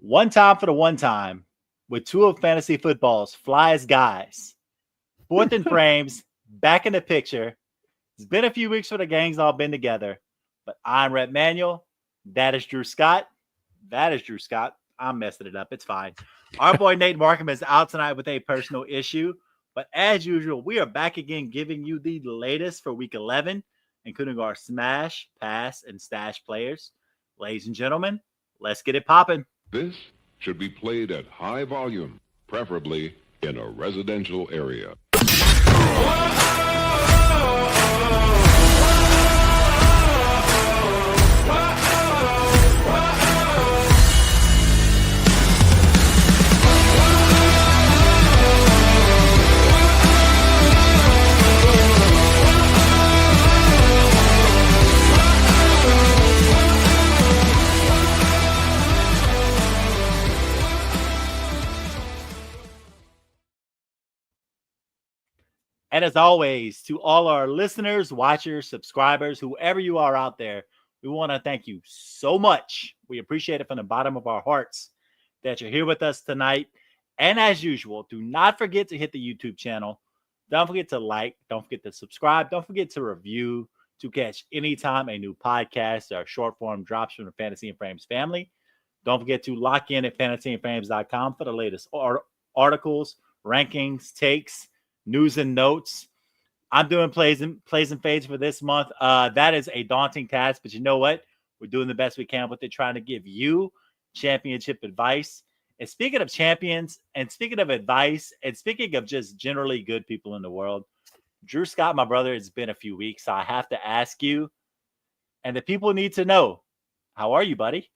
One time for the one time with two of fantasy football's flyest guys. Fourth and frames, back in the picture. It's been a few weeks for the gang's all been together, but I'm Rhett Manuel. That is Drew Scott. I'm messing it up. It's fine. Our boy Nate Markham is out tonight with a personal issue, but as usual, we are back again giving you the latest for Week 11, including our smash, pass, and stash players. Ladies and gentlemen, let's get it popping. This should be played at high volume, preferably in a residential area. And as always, to all our listeners, watchers, subscribers, whoever you are out there, we want to thank you so much. We appreciate it from the bottom of our hearts that you're here with us tonight. And as usual, do not forget to hit the YouTube channel. Don't forget to like. Don't forget to subscribe. Don't forget to review to catch anytime a new podcast or short form drops from the Fantasy and Frames family. Don't forget to lock in at fantasyandframes.com for the latest articles, rankings, takes, news and notes. I'm doing plays and fades for this month. That is a daunting task, but you know what? We're doing the best we can with it, trying to give you championship advice. And speaking of champions, and speaking of advice, and speaking of just generally good people in the world, Drew Scott, my brother, it's been a few weeks, so I have to ask you, and the people need to know, how are you, buddy?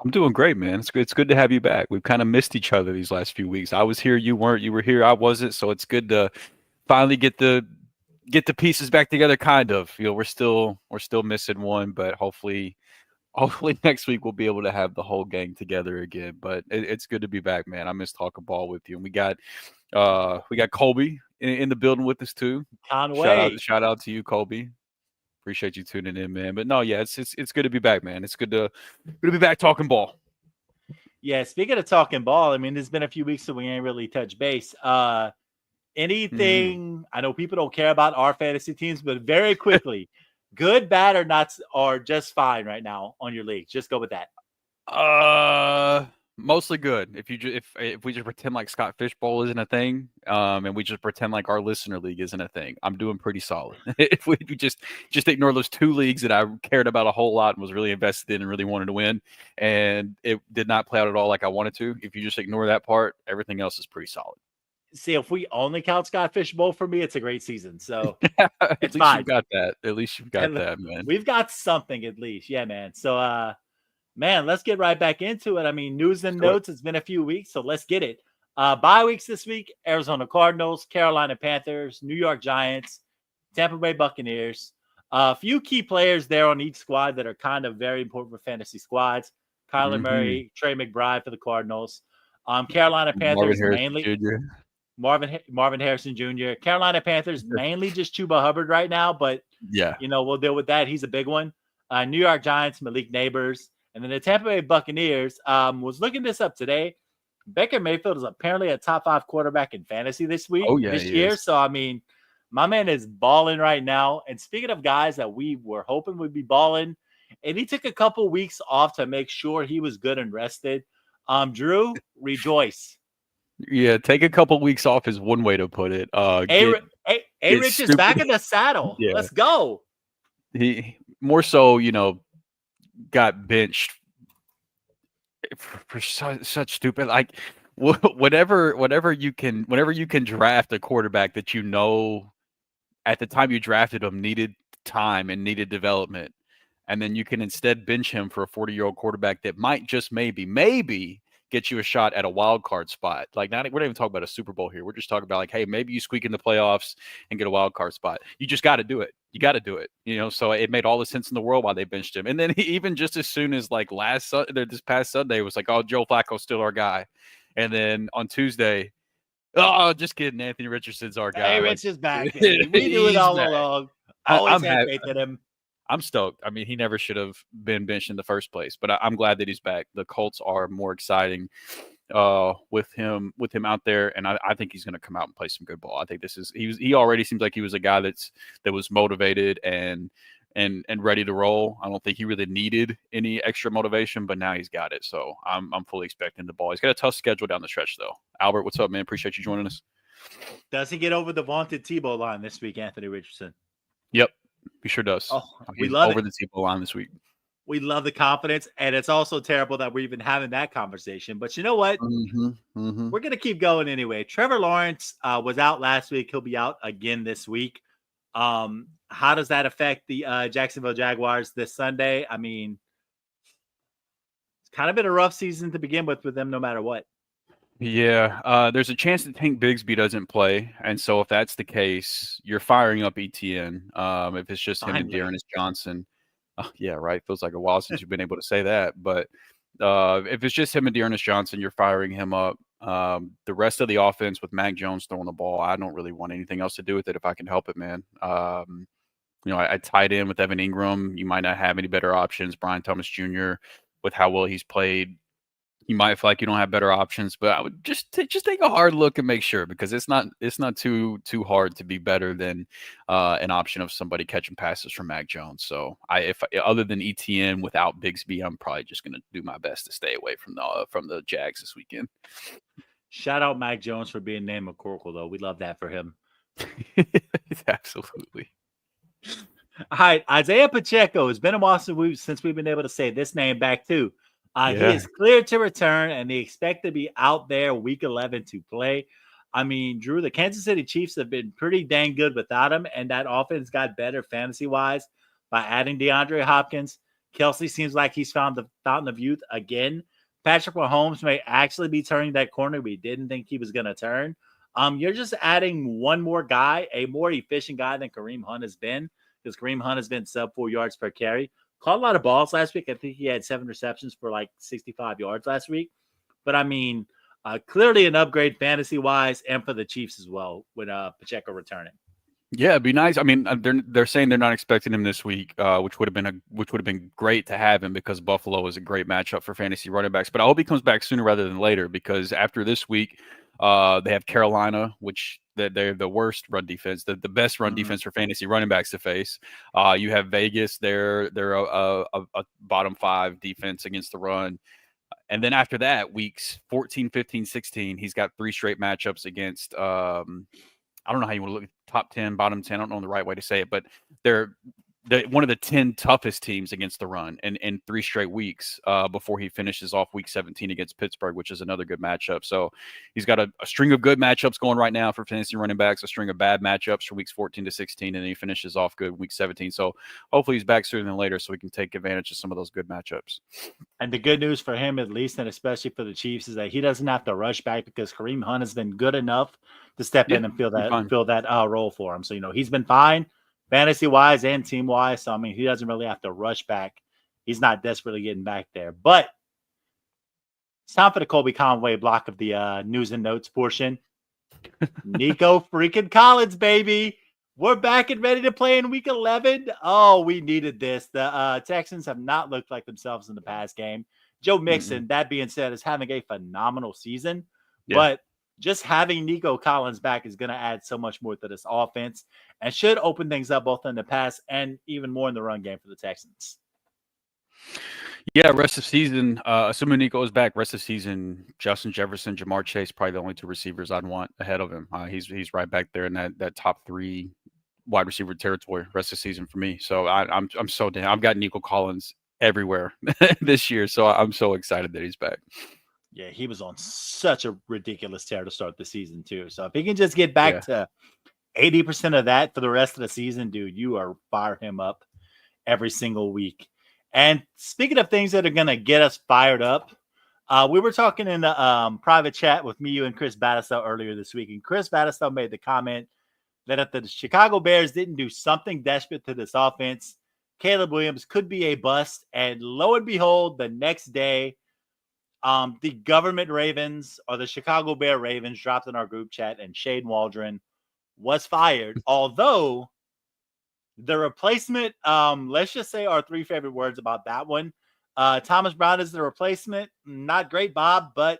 I'm doing great, man. It's good to have you back. We've kind of missed each other these last few weeks. I was here, you weren't. You were here, I wasn't. So it's good to finally get the pieces back together. Kind of. You know, we're still missing one, but hopefully next week we'll be able to have the whole gang together again. But it's good to be back, man. I miss talking ball with you. And we got Colby in the building with us too. Can't wait. Shout out to you, Colby. Appreciate you tuning in, man. But no, yeah, it's good to be back, man. It's good to be back talking ball. Yeah, speaking of talking ball, I mean, there's been a few weeks so we ain't really touched base. Anything? I know people don't care about our fantasy teams, but very quickly, good, bad, or not, or just fine right now on your league. Just go with that. Mostly good. If we just pretend like Scott Fishbowl isn't a thing, and we just pretend like our listener league isn't a thing, I'm doing pretty solid. If we just ignore those two leagues that I cared about a whole lot and was really invested in and really wanted to win, and it did not play out at all like I wanted to. If you just ignore that part, everything else is pretty solid. See, if we only count Scott Fishbowl, for me, it's a great season. So At least you've got that. At least you've got that, man. We've got something at least. Yeah, man. So man, let's get right back into it. I mean, news and notes. It's been a few weeks, so let's get it. Bye weeks this week: Arizona Cardinals, Carolina Panthers, New York Giants, Tampa Bay Buccaneers. A few key players there on each squad that are kind of very important for fantasy squads. Kyler Murray, Trey McBride for the Cardinals. Carolina Panthers mainly Marvin Harrison Jr. Carolina Panthers mainly just Chuba Hubbard right now, but yeah, we'll deal with that. He's a big one. New York Giants, Malik Neighbors. And then the Tampa Bay Buccaneers, was looking this up today. Baker Mayfield is apparently a top 5 quarterback in fantasy this year. So, I mean, my man is balling right now. And speaking of guys that we were hoping would be balling, and he took a couple weeks off to make sure he was good and rested. Drew, rejoice. Yeah, take a couple weeks off is one way to put it. Rich is back in the saddle. Yeah. Let's go. He more so, got benched for such stupid, like whenever you can draft a quarterback that at the time you drafted him needed time and needed development, and then you can instead bench him for a 40-year-old quarterback that might just maybe get you a shot at a wild card spot. Like, we're not even talking about a Super Bowl here. We're just talking about, like, hey, maybe you squeak in the playoffs and get a wild card spot. You just got to do it. You got to do it. So it made all the sense in the world why they benched him. And then even just as soon as like this past Sunday, it was like, oh, Joe Flacco's still our guy. And then on Tuesday, oh, just kidding. Anthony Richardson's our guy. Hey, Rich is back. We knew it all along. Always had faith in him. I'm stoked. I mean, he never should have been benched in the first place, but I'm glad that he's back. The Colts are more exciting with him out there, and I think he's going to come out and play some good ball. I think he already seems like he was a guy that was motivated and ready to roll. I don't think he really needed any extra motivation, but now he's got it. So I'm fully expecting the ball. He's got a tough schedule down the stretch though. Albert, what's up, man? Appreciate you joining us. Does he get over the vaunted Tebow line this week, Anthony Richardson? Yep, he sure does. Oh, we love over the Tebow line this week. We love the confidence, and it's also terrible that we're even having that conversation. But you know what? We're going to keep going anyway. Trevor Lawrence was out last week. He'll be out again this week. How does that affect the Jacksonville Jaguars this Sunday? I mean, it's kind of been a rough season to begin with them no matter what. Yeah, there's a chance that Tank Bigsby doesn't play, and so if that's the case, you're firing up ETN. If it's just him and Dearness Johnson. Yeah, right. Feels like a while since you've been able to say that. But if it's just him and Dearness Johnson, you're firing him up. The rest of the offense with Mac Jones throwing the ball, I don't really want anything else to do with it if I can help it, man. I tied in with Evan Ingram. You might not have any better options. Brian Thomas Jr., with how well he's played, you might feel like you don't have better options, but I would just take a hard look and make sure, because it's not too hard to be better than an option of somebody catching passes from Mac Jones. So if other than ETN without Bigsby, I'm probably just going to do my best to stay away from the Jags this weekend. Shout out Mac Jones for being named McCorkle, though. We love that for him. Absolutely. All right, Isaiah Pacheco. It's been a while since we've been able to say this name back too. He is cleared to return, and they expect to be out there week 11 to play. I mean, Drew, the Kansas City Chiefs have been pretty dang good without him, and that offense got better fantasy-wise by adding DeAndre Hopkins. Kelsey seems like he's found the fountain of youth again. Patrick Mahomes may actually be turning that corner we didn't think he was going to turn. You're just adding one more guy, a more efficient guy than Kareem Hunt has been, because Kareem Hunt has been sub 4 yards per carry. Caught a lot of balls last week. I think he had 7 receptions for like 65 yards last week. But I mean, clearly an upgrade fantasy-wise and for the Chiefs as well with Pacheco returning. Yeah, it'd be nice. I mean, they're saying they're not expecting him this week, which would have been great to have him, because Buffalo is a great matchup for fantasy running backs. But I hope he comes back sooner rather than later, because after this week, they have Carolina, which they're the worst run defense, the best run defense for fantasy running backs to face. You have Vegas, they're a bottom 5 defense against the run. And then after that, weeks 14, 15, 16, he's got 3 straight matchups against I don't know how you want to look at top 10, bottom 10. I don't know the right way to say it, but they're one of the 10 toughest teams against the run in 3 straight weeks before he finishes off week 17 against Pittsburgh, which is another good matchup. So he's got a string of good matchups going right now for fantasy running backs, a string of bad matchups for weeks 14 to 16, and then he finishes off good week 17. So hopefully he's back sooner than later so we can take advantage of some of those good matchups. And the good news for him, at least, and especially for the Chiefs, is that he doesn't have to rush back, because Kareem Hunt has been good enough to step in and fill that role for him. So, he's been fine fantasy-wise and team-wise. So, I mean, he doesn't really have to rush back. He's not desperately getting back there. But it's time for the Colby Conway block of the news and notes portion. Nico freaking Collins, baby. We're back and ready to play in week 11. Oh, we needed this. The Texans have not looked like themselves in the past game. Joe Mixon, that being said, is having a phenomenal season. Yeah. But just having Nico Collins back is going to add so much more to this offense and should open things up both in the pass and even more in the run game for the Texans. Yeah, rest of season, assuming Nico is back, rest of season, Justin Jefferson, Jamar Chase, probably the only 2 receivers I'd want ahead of him. He's right back there in that top 3 wide receiver territory rest of season for me. So I'm so down. I've got Nico Collins everywhere this year, so I'm so excited that he's back. Yeah, he was on such a ridiculous tear to start the season too. So if he can just get back to 80% of that for the rest of the season, dude, you are fire him up every single week. And speaking of things that are going to get us fired up, we were talking in the private chat with me, you, and Chris Battistow earlier this week. And Chris Battistow made the comment that if the Chicago Bears didn't do something desperate to this offense, Caleb Williams could be a bust. And lo and behold, the next day, the government Ravens, or the Chicago Bear Ravens, dropped in our group chat, and Shane Waldron was fired. Although The replacement, let's just say our 3 favorite words about that one. Thomas Brown is the replacement. Not great, Bob, but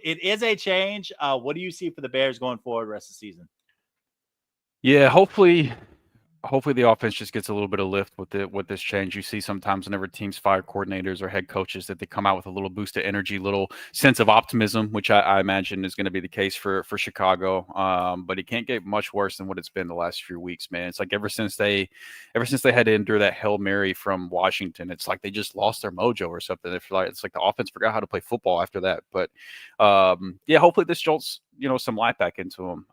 it is a change. What do you see for the Bears going forward rest of the season? Yeah, hopefully the offense just gets a little bit of lift with this change. You see sometimes whenever teams fire coordinators or head coaches that they come out with a little boost of energy, little sense of optimism, which I imagine is going to be the case for Chicago. But it can't get much worse than what it's been the last few weeks, man. It's like ever since they had to endure that Hail Mary from Washington, it's like they just lost their mojo or something. It's like the offense forgot how to play football after that. But yeah, hopefully this jolts some light back into them.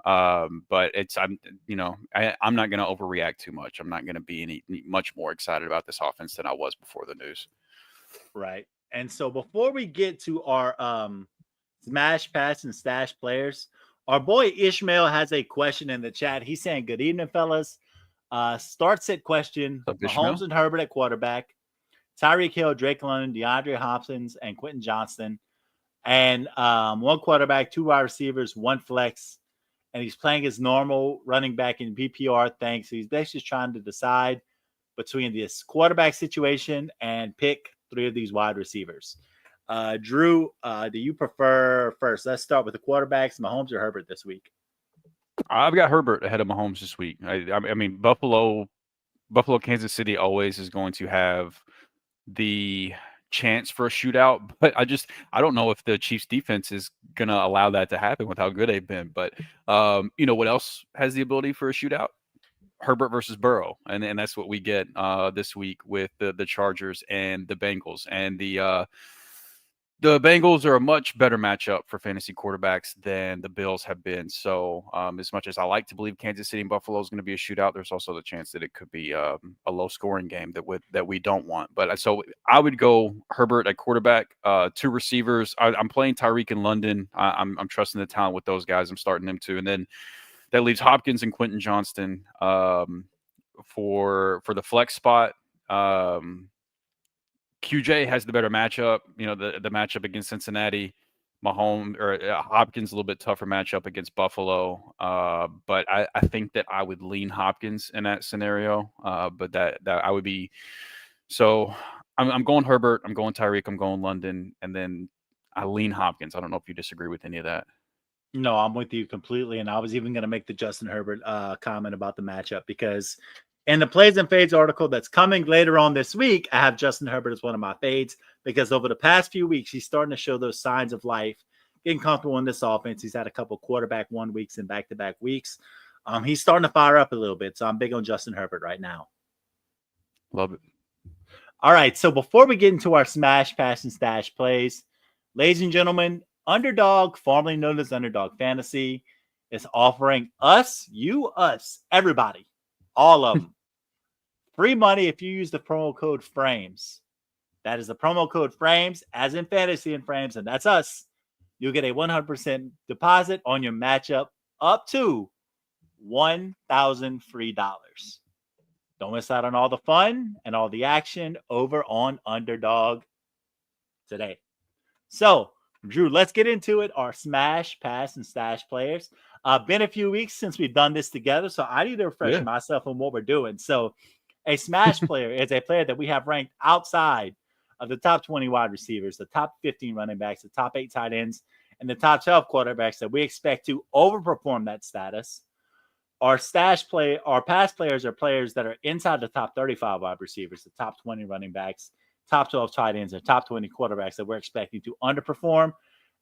But I'm not going to overreact too much. I'm not going to be any much more excited about this offense than I was before the news. Right. And so before we get to our smash, pass, and stash players, our boy Ishmael has a question in the chat. He's saying, "Good evening, fellas. Start sit question: Mahomes and Herbert at quarterback, Tyreek Hill, Drake London, DeAndre Hopkins, and Quentin Johnston, and 1 quarterback, 2 wide receivers, 1 flex." And he's playing his normal running back in PPR thing. So he's basically just trying to decide between this quarterback situation and pick 3 of these wide receivers. Drew, do you prefer first? Let's start with the quarterbacks, Mahomes or Herbert this week? I've got Herbert ahead of Mahomes this week. I mean, Buffalo, Kansas City always is going to have the chance for a shootout, but I don't know if the Chiefs defense is going to allow that to happen with how good they've been. But what else has the ability for a shootout? Herbert versus Burrow, and that's what we get this week with the Chargers and the Bengals. And the Bengals are a much better matchup for fantasy quarterbacks than the Bills have been. So as much as I like to believe Kansas City and Buffalo is going to be a shootout, there's also the chance that it could be a low-scoring game that we don't want. But so I would go Herbert at quarterback, 2 receivers. I'm playing Tyreek in London. I'm trusting the talent with those guys. I'm starting them too. And then that leaves Hopkins and Quentin Johnston for the flex spot. QJ has the better matchup, the matchup against Cincinnati. Mahomes or Hopkins a little bit tougher matchup against Buffalo. But I think that I would lean Hopkins in that scenario. But that I would be. So I'm going Herbert. I'm going Tyreek. I'm going London, and then I lean Hopkins. I don't know if you disagree with any of that. No, I'm with you completely. And I was even going to make the Justin Herbert comment about the matchup because in the Plays and Fades article that's coming later on this week, I have Justin Herbert as one of my fades because over the past few weeks, he's starting to show those signs of life, getting comfortable in this offense. He's had a couple quarterback 1 weeks and back-to-back weeks. He's starting to fire up a little bit. So I'm big on Justin Herbert right now. Love it. All right. So before we get into our smash, pass, and stash plays, ladies and gentlemen, Underdog, formerly known as Underdog Fantasy, is offering us, everybody, all of them, free money if you use the promo code FRAMES. That is the promo code FRAMES, as in fantasy and frames, and that's us. You'll get a 100% deposit on your matchup up to $1,000 free dollars. Don't miss out on all the fun and all the action over on Underdog today. So, Drew, let's get into it. Our smash, pass, and stash players. Been a few weeks since we've done this together, so I need to refresh myself on what we're doing. So a smash player is a player that we have ranked outside of the top 20 wide receivers, the top 15 running backs, the top 8 tight ends, and the top 12 quarterbacks that we expect to overperform that status. Our stash play, our pass players are players that are inside the top 35 wide receivers, the top 20 running backs, top 12 tight ends, or top 20 quarterbacks that we're expecting to underperform.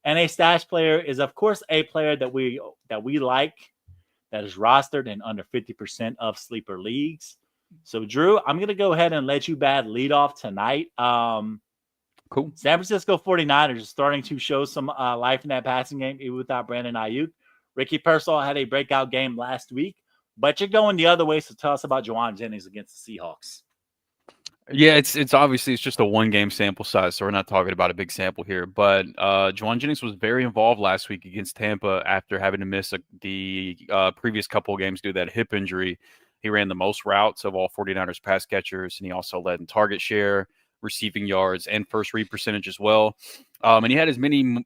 And a stash player is, of course, a player that we like that is rostered in under 50% of sleeper leagues. So, Drew, I'm going to go ahead and let you lead off tonight. Cool. San Francisco 49ers are starting to show some life in that passing game, even without Brandon Ayuk. Ricky Pearsall had a breakout game last week, but you're going the other way. So tell us about Juwan Jennings against the Seahawks. Yeah, it's obviously it's just a 1-game sample size, so we're not talking about a big sample here. But Juwan Jennings was very involved last week against Tampa after having to miss the previous couple of games due to that hip injury. He ran the most routes of all 49ers pass catchers, and he also led in target share, receiving yards, and first read percentage as well. And he had as many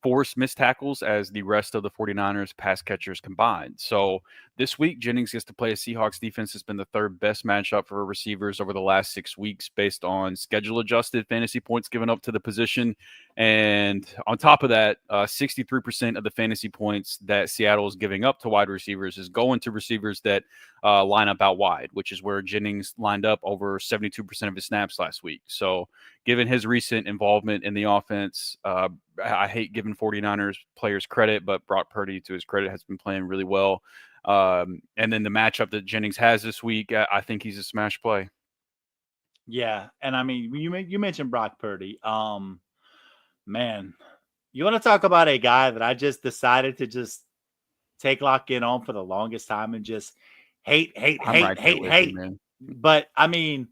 forced missed tackles as the rest of the 49ers pass catchers combined. So this week, Jennings gets to play a Seahawks defense that's been the third best matchup for receivers over the last 6 weeks based on schedule-adjusted fantasy points given up to the position. And on top of that, 63% of the fantasy points that Seattle is giving up to wide receivers is going to receivers that line up out wide, which is where Jennings lined up over 72% of his snaps last week. So given his recent involvement in the offense, I hate giving 49ers players credit, but Brock Purdy, to his credit, has been playing really well. And then the matchup that Jennings has this week, I think he's a smash play. Yeah, and I mean, you mentioned Brock Purdy. Man, you want to talk about a guy that I just decided to just take lock in on for the longest time and just hate. Man. But I mean,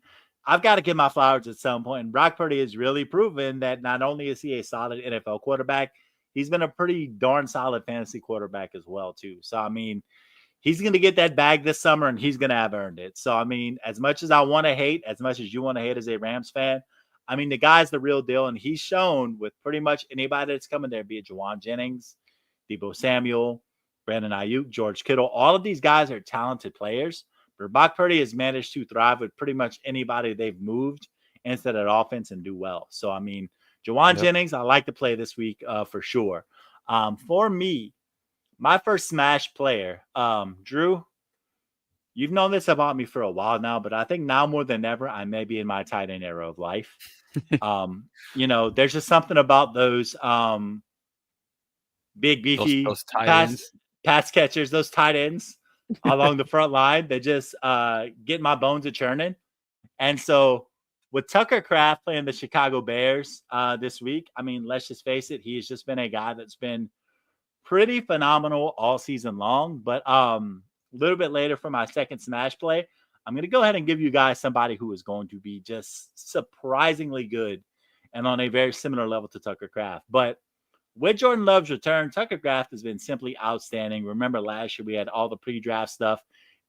I've got to give my flowers at some point. And Brock Purdy has really proven that not only is he a solid NFL quarterback, he's been a pretty darn solid fantasy quarterback as well, too. So, I mean, he's going to get that bag this summer, and he's going to have earned it. So, I mean, as much as I want to hate, as much as you want to hate as a Rams fan, I mean, the guy's the real deal, and he's shown with pretty much anybody that's coming there, be it Juwan Jennings, Deebo Samuel, Brandon Ayuk, George Kittle. All of these guys are talented players. But Brock Purdy has managed to thrive with pretty much anybody they've moved into that offense and do well. So, I mean, Juwan Jennings, I like to play this week for sure. For me, my first smash player, Drew, you've known this about me for a while now, but I think now more than ever, I may be in my tight end era of life. You know, there's just something about those big, beefy those pass catchers, those tight ends along the front line that just get my bones a churning. And so with Tucker Kraft playing the Chicago Bears this week, I mean, let's just face it, he's just been a guy that's been pretty phenomenal all season long. But a little bit later for my second smash play, I'm going to go ahead and give you guys somebody who is going to be just surprisingly good and on a very similar level to Tucker Kraft. But with Jordan Love's return, Tucker Kraft has been simply outstanding. Remember last year we had all the pre-draft stuff.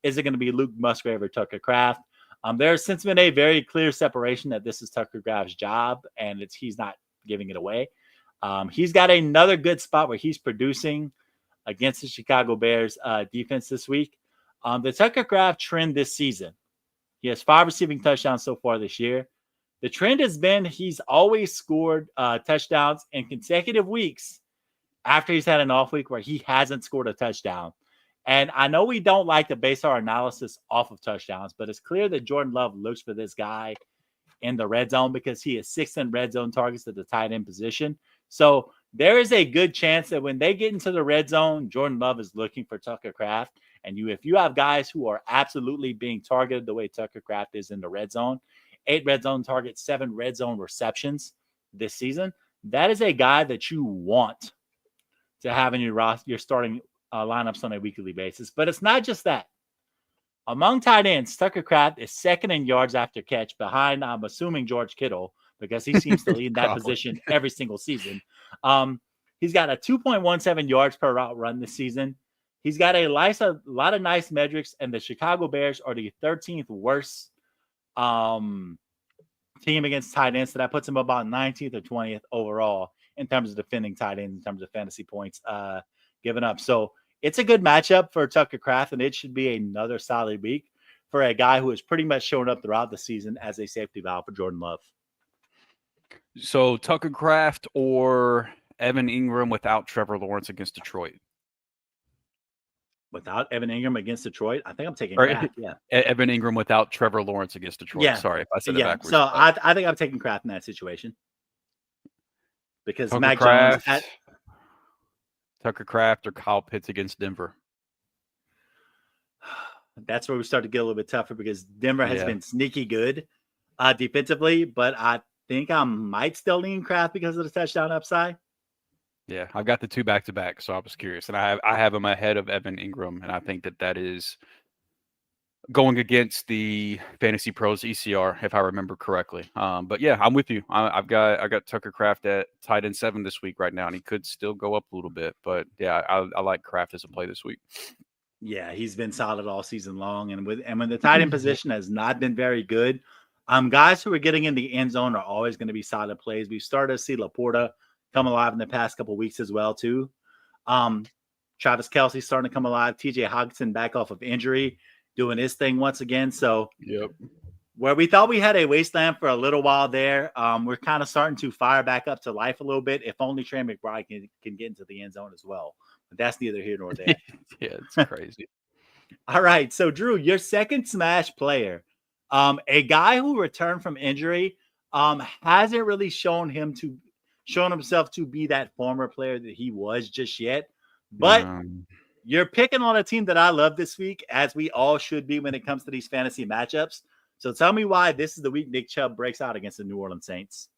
Is it going to be Luke Musgrave or Tucker Kraft? There's since been a very clear separation that this is Tucker Kraft's job, and he's not giving it away. He's got another good spot where he's producing against the Chicago Bears defense this week. The Tucker Kraft trend this season, he has 5 receiving touchdowns so far this year. The trend has been he's always scored touchdowns in consecutive weeks after he's had an off week where he hasn't scored a touchdown. And I know we don't like to base our analysis off of touchdowns, but it's clear that Jordan Love looks for this guy in the red zone because he is 6th in red zone targets at the tight end position. So there is a good chance that when they get into the red zone, Jordan Love is looking for Tucker Kraft. And if you have guys who are absolutely being targeted the way Tucker Kraft is in the red zone, 8 red zone targets, 7 red zone receptions this season, that is a guy that you want to have in your starting lineups on a weekly basis. But it's not just that. Among tight ends, Tucker Kraft is 2nd in yards after catch behind, I'm assuming, George Kittle, because he seems to lead that position every single season. He's got a 2.17 yards per route run this season. He's got a lot of nice metrics, and the Chicago Bears are the 13th worst team against tight ends. So that puts him about 19th or 20th overall in terms of defending tight ends, in terms of fantasy points given up. So it's a good matchup for Tucker Kraft, and it should be another solid week for a guy who has pretty much shown up throughout the season as a safety valve for Jordan Love. So Tucker Kraft or Evan Ingram without Trevor Lawrence against Detroit? Without Evan Ingram against Detroit, I think I'm taking Kraft. Yeah, Evan Ingram without Trevor Lawrence against Detroit. Yeah. Sorry if I said it backwards. So I think I'm taking Kraft in that situation because Tucker Mac Kraft, Jones. Tucker Kraft or Kyle Pitts against Denver? That's where we start to get a little bit tougher because Denver has been sneaky good defensively, but I think I might still lean Kraft because of the touchdown upside. Yeah, I've got the 2 back-to-back, so I was curious. And I have him ahead of Evan Ingram, and I think that is going against the Fantasy Pros ECR, if I remember correctly. But yeah, I'm with you. I've got Tucker Kraft at tight end 7 this week right now, and he could still go up a little bit. But yeah, I like Kraft as a play this week. Yeah, he's been solid all season long, and when the tight end position has not been very good, guys who are getting in the end zone are always going to be solid plays. We've started to see Laporta come alive in the past couple of weeks as well, too. Travis Kelce starting to come alive. TJ Hockenson back off of injury, doing his thing once again. So, where we thought we had a wasteland for a little while there, we're kind of starting to fire back up to life a little bit. If only Trey McBride can get into the end zone as well. But that's neither here nor there. Yeah, it's crazy. All right. So, Drew, your second smash player, a guy who returned from injury, hasn't really shown himself to be that former player that he was just yet. But you're picking on a team that I love this week, as we all should be when it comes to these fantasy matchups. So tell me why this is the week Nick Chubb breaks out against the New Orleans Saints.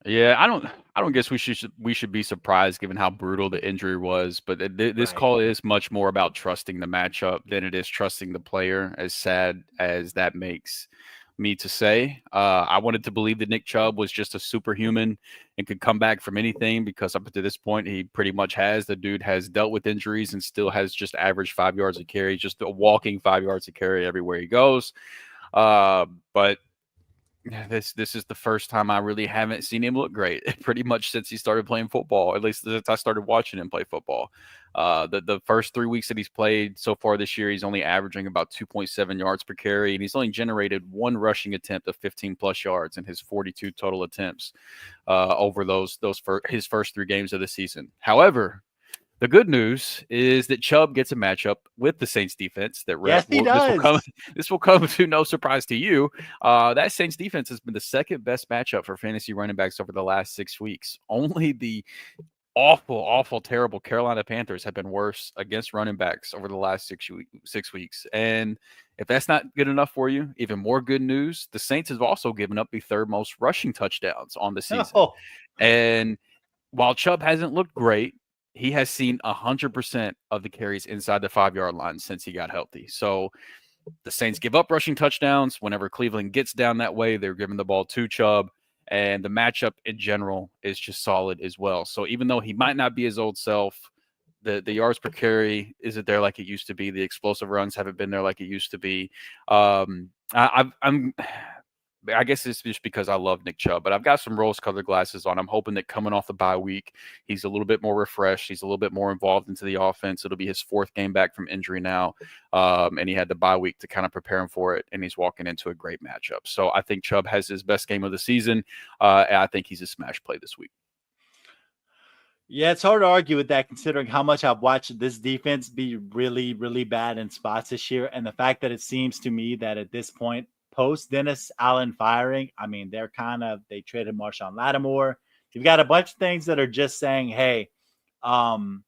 Yeah, I don't guess we should be surprised given how brutal the injury was, but this call is much more about trusting the matchup than it is trusting the player, as sad as that makes me to say. I wanted to believe that Nick Chubb was just a superhuman and could come back from anything, because up to this point he pretty much has. The dude has dealt with injuries and still has just average 5 yards a carry, just a walking 5 yards a carry everywhere he goes. But this is the first time I really haven't seen him look great pretty much since he started playing football, at least since I started watching him play football. The first 3 weeks that he's played so far this year, he's only averaging about 2.7 yards per carry, and he's only generated one rushing attempt of 15 plus yards in his 42 total attempts over his first 3 games of the season. However, the good news is that Chubb gets a matchup with the Saints defense. This will come to no surprise to you. That Saints defense has been the second best matchup for fantasy running backs over the last 6 weeks. Only the awful, terrible Carolina Panthers have been worse against running backs over the last 6 weeks. And if that's not good enough for you, even more good news, the Saints have also given up the 3rd most rushing touchdowns on the season. And while Chubb hasn't looked great, he has seen 100% of the carries inside the 5-yard line since he got healthy. So the Saints give up rushing touchdowns. Whenever Cleveland gets down that way, they're giving the ball to Chubb. And the matchup in general is just solid as well. So even though he might not be his old self, the yards per carry isn't there like it used to be. The explosive runs haven't been there like it used to be. I guess it's just because I love Nick Chubb, but I've got some rose-colored glasses on. I'm hoping that coming off the bye week, he's a little bit more refreshed. He's a little bit more involved into the offense. It'll be his 4th game back from injury now, and he had the bye week to kind of prepare him for it, and he's walking into a great matchup. So I think Chubb has his best game of the season, and I think he's a smash play this week. Yeah, it's hard to argue with that, considering how much I've watched this defense be really, really bad in spots this year, and the fact that it seems to me that at this point, post Dennis Allen firing, I mean, they traded Marshawn Lattimore. You've got a bunch of things that are just saying, hey, we're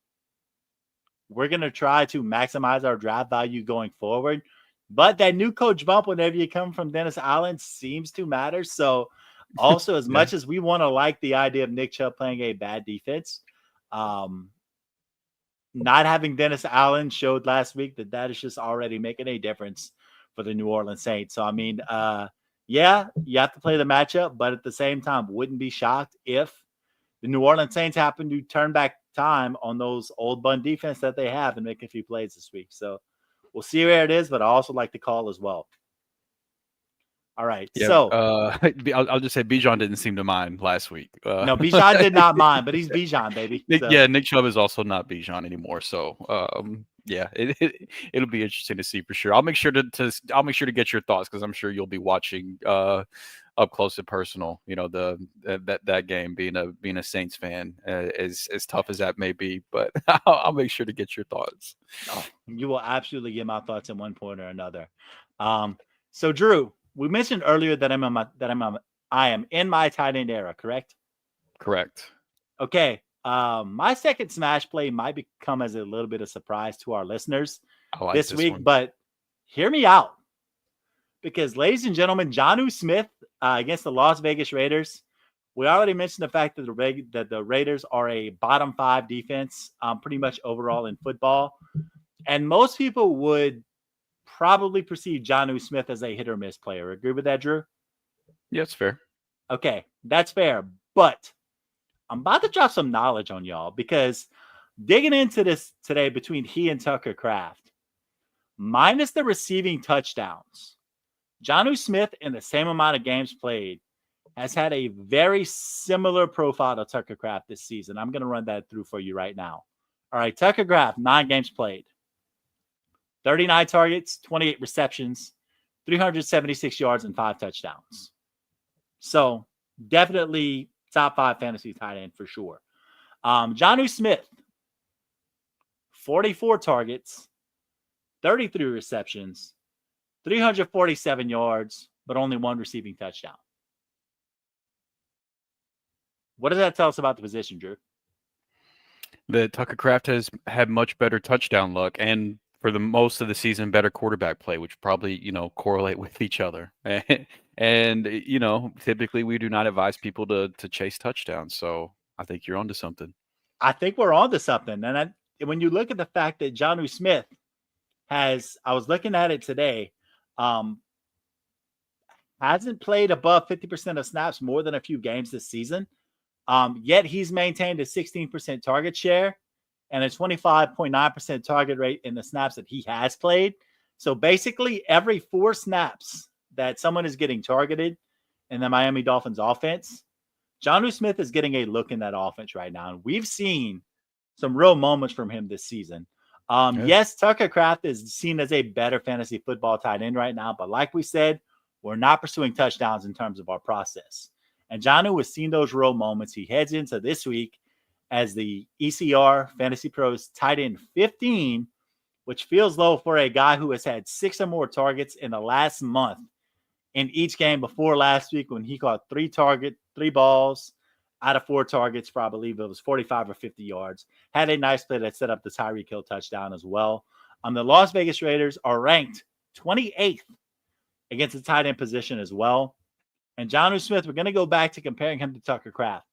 going to try to maximize our draft value going forward. But that new coach bump, whenever you come from Dennis Allen, seems to matter. So also, as much as we want to like the idea of Nick Chubb playing a bad defense, not having Dennis Allen showed last week that is just already making a difference for the New Orleans Saints. So, I mean, yeah, you have to play the matchup, but at the same time, wouldn't be shocked if the New Orleans Saints happen to turn back time on those old bun defense that they have and make a few plays this week. So we'll see where it is, but I also like the call as well. All right. Yeah, so I'll just say Bijan didn't seem to mind last week. No, Bijan did not mind, but he's Bijan, baby. So. Yeah, Nick Chubb is also not Bijan anymore. So yeah, it'll be interesting to see for sure. I'll make sure to get your thoughts, because I'm sure you'll be watching up close and personal. You know, that game, being a Saints fan, as tough as that may be, but I'll make sure to get your thoughts. Oh, you will absolutely get my thoughts in one point or another. So Drew, we mentioned earlier that I am in my tight end era, correct? Correct. Okay. My second smash play might become as a little bit of surprise to our listeners this week, but hear me out. Because, ladies and gentlemen, Jonnu Smith against the Las Vegas Raiders. We already mentioned the fact that the Raiders are a bottom 5 defense, pretty much overall in football. And most people would probably perceive Jonnu Smith as a hit or miss player. Agree with that, Drew? Yeah, it's fair. Okay, that's fair. But I'm about to drop some knowledge on y'all, because digging into this today between he and Tucker Kraft, minus the receiving touchdowns, Jonnu Smith in the same amount of games played has had a very similar profile to Tucker Kraft this season. I'm going to run that through for you right now. All right, Tucker Kraft, 9 games played, 39 targets, 28 receptions, 376 yards, and 5 touchdowns. So definitely top 5 fantasy tight end for sure. Jonnu Smith, 44 targets, 33 receptions, 347 yards, but only 1 receiving touchdown. What does that tell us about the position, Drew? That Tucker Kraft has had much better touchdown luck and for the most of the season, better quarterback play, which probably, correlate with each other. And typically we do not advise people to chase touchdowns. So I think you're onto something. I think we're onto something. And when you look at the fact that Jonnu Smith I was looking at it today, hasn't played above 50% of snaps more than a few games this season. Yet he's maintained a 16% target share and a 25.9% target rate in the snaps that he has played. So basically every 4 snaps that someone is getting targeted in the Miami Dolphins offense, Jonnu Smith is getting a look in that offense right now. And we've seen some real moments from him this season. Yes, Tucker Kraft is seen as a better fantasy football tight end right now. But like we said, we're not pursuing touchdowns in terms of our process. And Jonnu has seen those real moments. He heads into this week as the ECR Fantasy Pros tight end 15, which feels low for a guy who has had 6 or more targets in the last month in each game before last week when he caught 3 balls out of 4 targets for, I believe it was 45 or 50 yards. Had a nice play that set up the Tyreek Hill touchdown as well. The Las Vegas Raiders are ranked 28th against the tight end position as well. And Jonnu Smith, we're going to go back to comparing him to Tucker Kraft.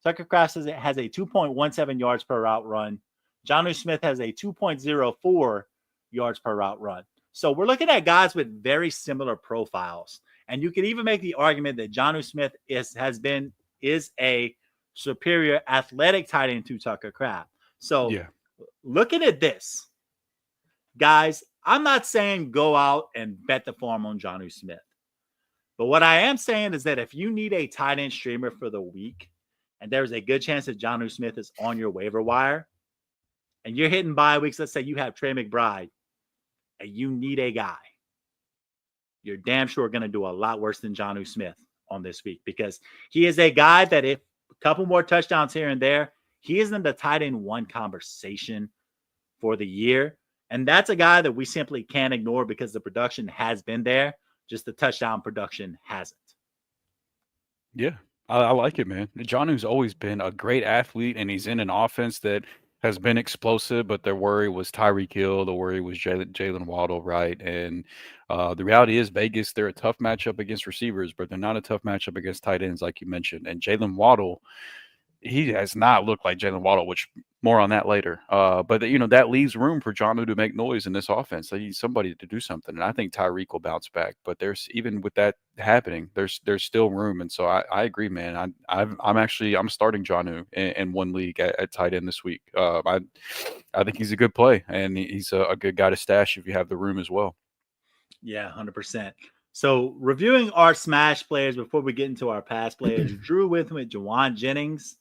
Tucker Kraft has a 2.17 yards per route run. Jonnu Smith has a 2.04 yards per route run. So we're looking at guys with very similar profiles. And you could even make the argument that Jonnu Smith is a superior athletic tight end to Tucker Kraft. So looking at this, guys, I'm not saying go out and bet the farm on Jonnu Smith. But what I am saying is that if you need a tight end streamer for the week, and there's a good chance that Jonnu Smith is on your waiver wire, and you're hitting bye weeks, let's say you have Trey McBride, and you need a guy, you're damn sure going to do a lot worse than Jonnu Smith on this week, because he is a guy that if a couple more touchdowns here and there, he is in the tight end 1 conversation for the year. And that's a guy that we simply can't ignore because the production has been there. Just the touchdown production hasn't. Yeah, I like it, man. Jonnu's always been a great athlete, and he's in an offense that has been explosive, but their worry was Tyreek Hill. The worry was Jalen Waddle, right? And the reality is Vegas, they're a tough matchup against receivers, but they're not a tough matchup against tight ends, like you mentioned. And Jalen Waddle, he has not looked like Jalen Waddle, which more on that later. But that leaves room for Jonnu to make noise in this offense. They need somebody to do something, and I think Tyreek will bounce back. But there's even with that happening, there's still room, and so I agree, man. I'm starting Jonnu in 1 league at tight end this week. I think he's a good play, and he's a good guy to stash if you have the room as well. Yeah, 100%. So reviewing our smash players before we get into our pass players, Drew with Juwan Jennings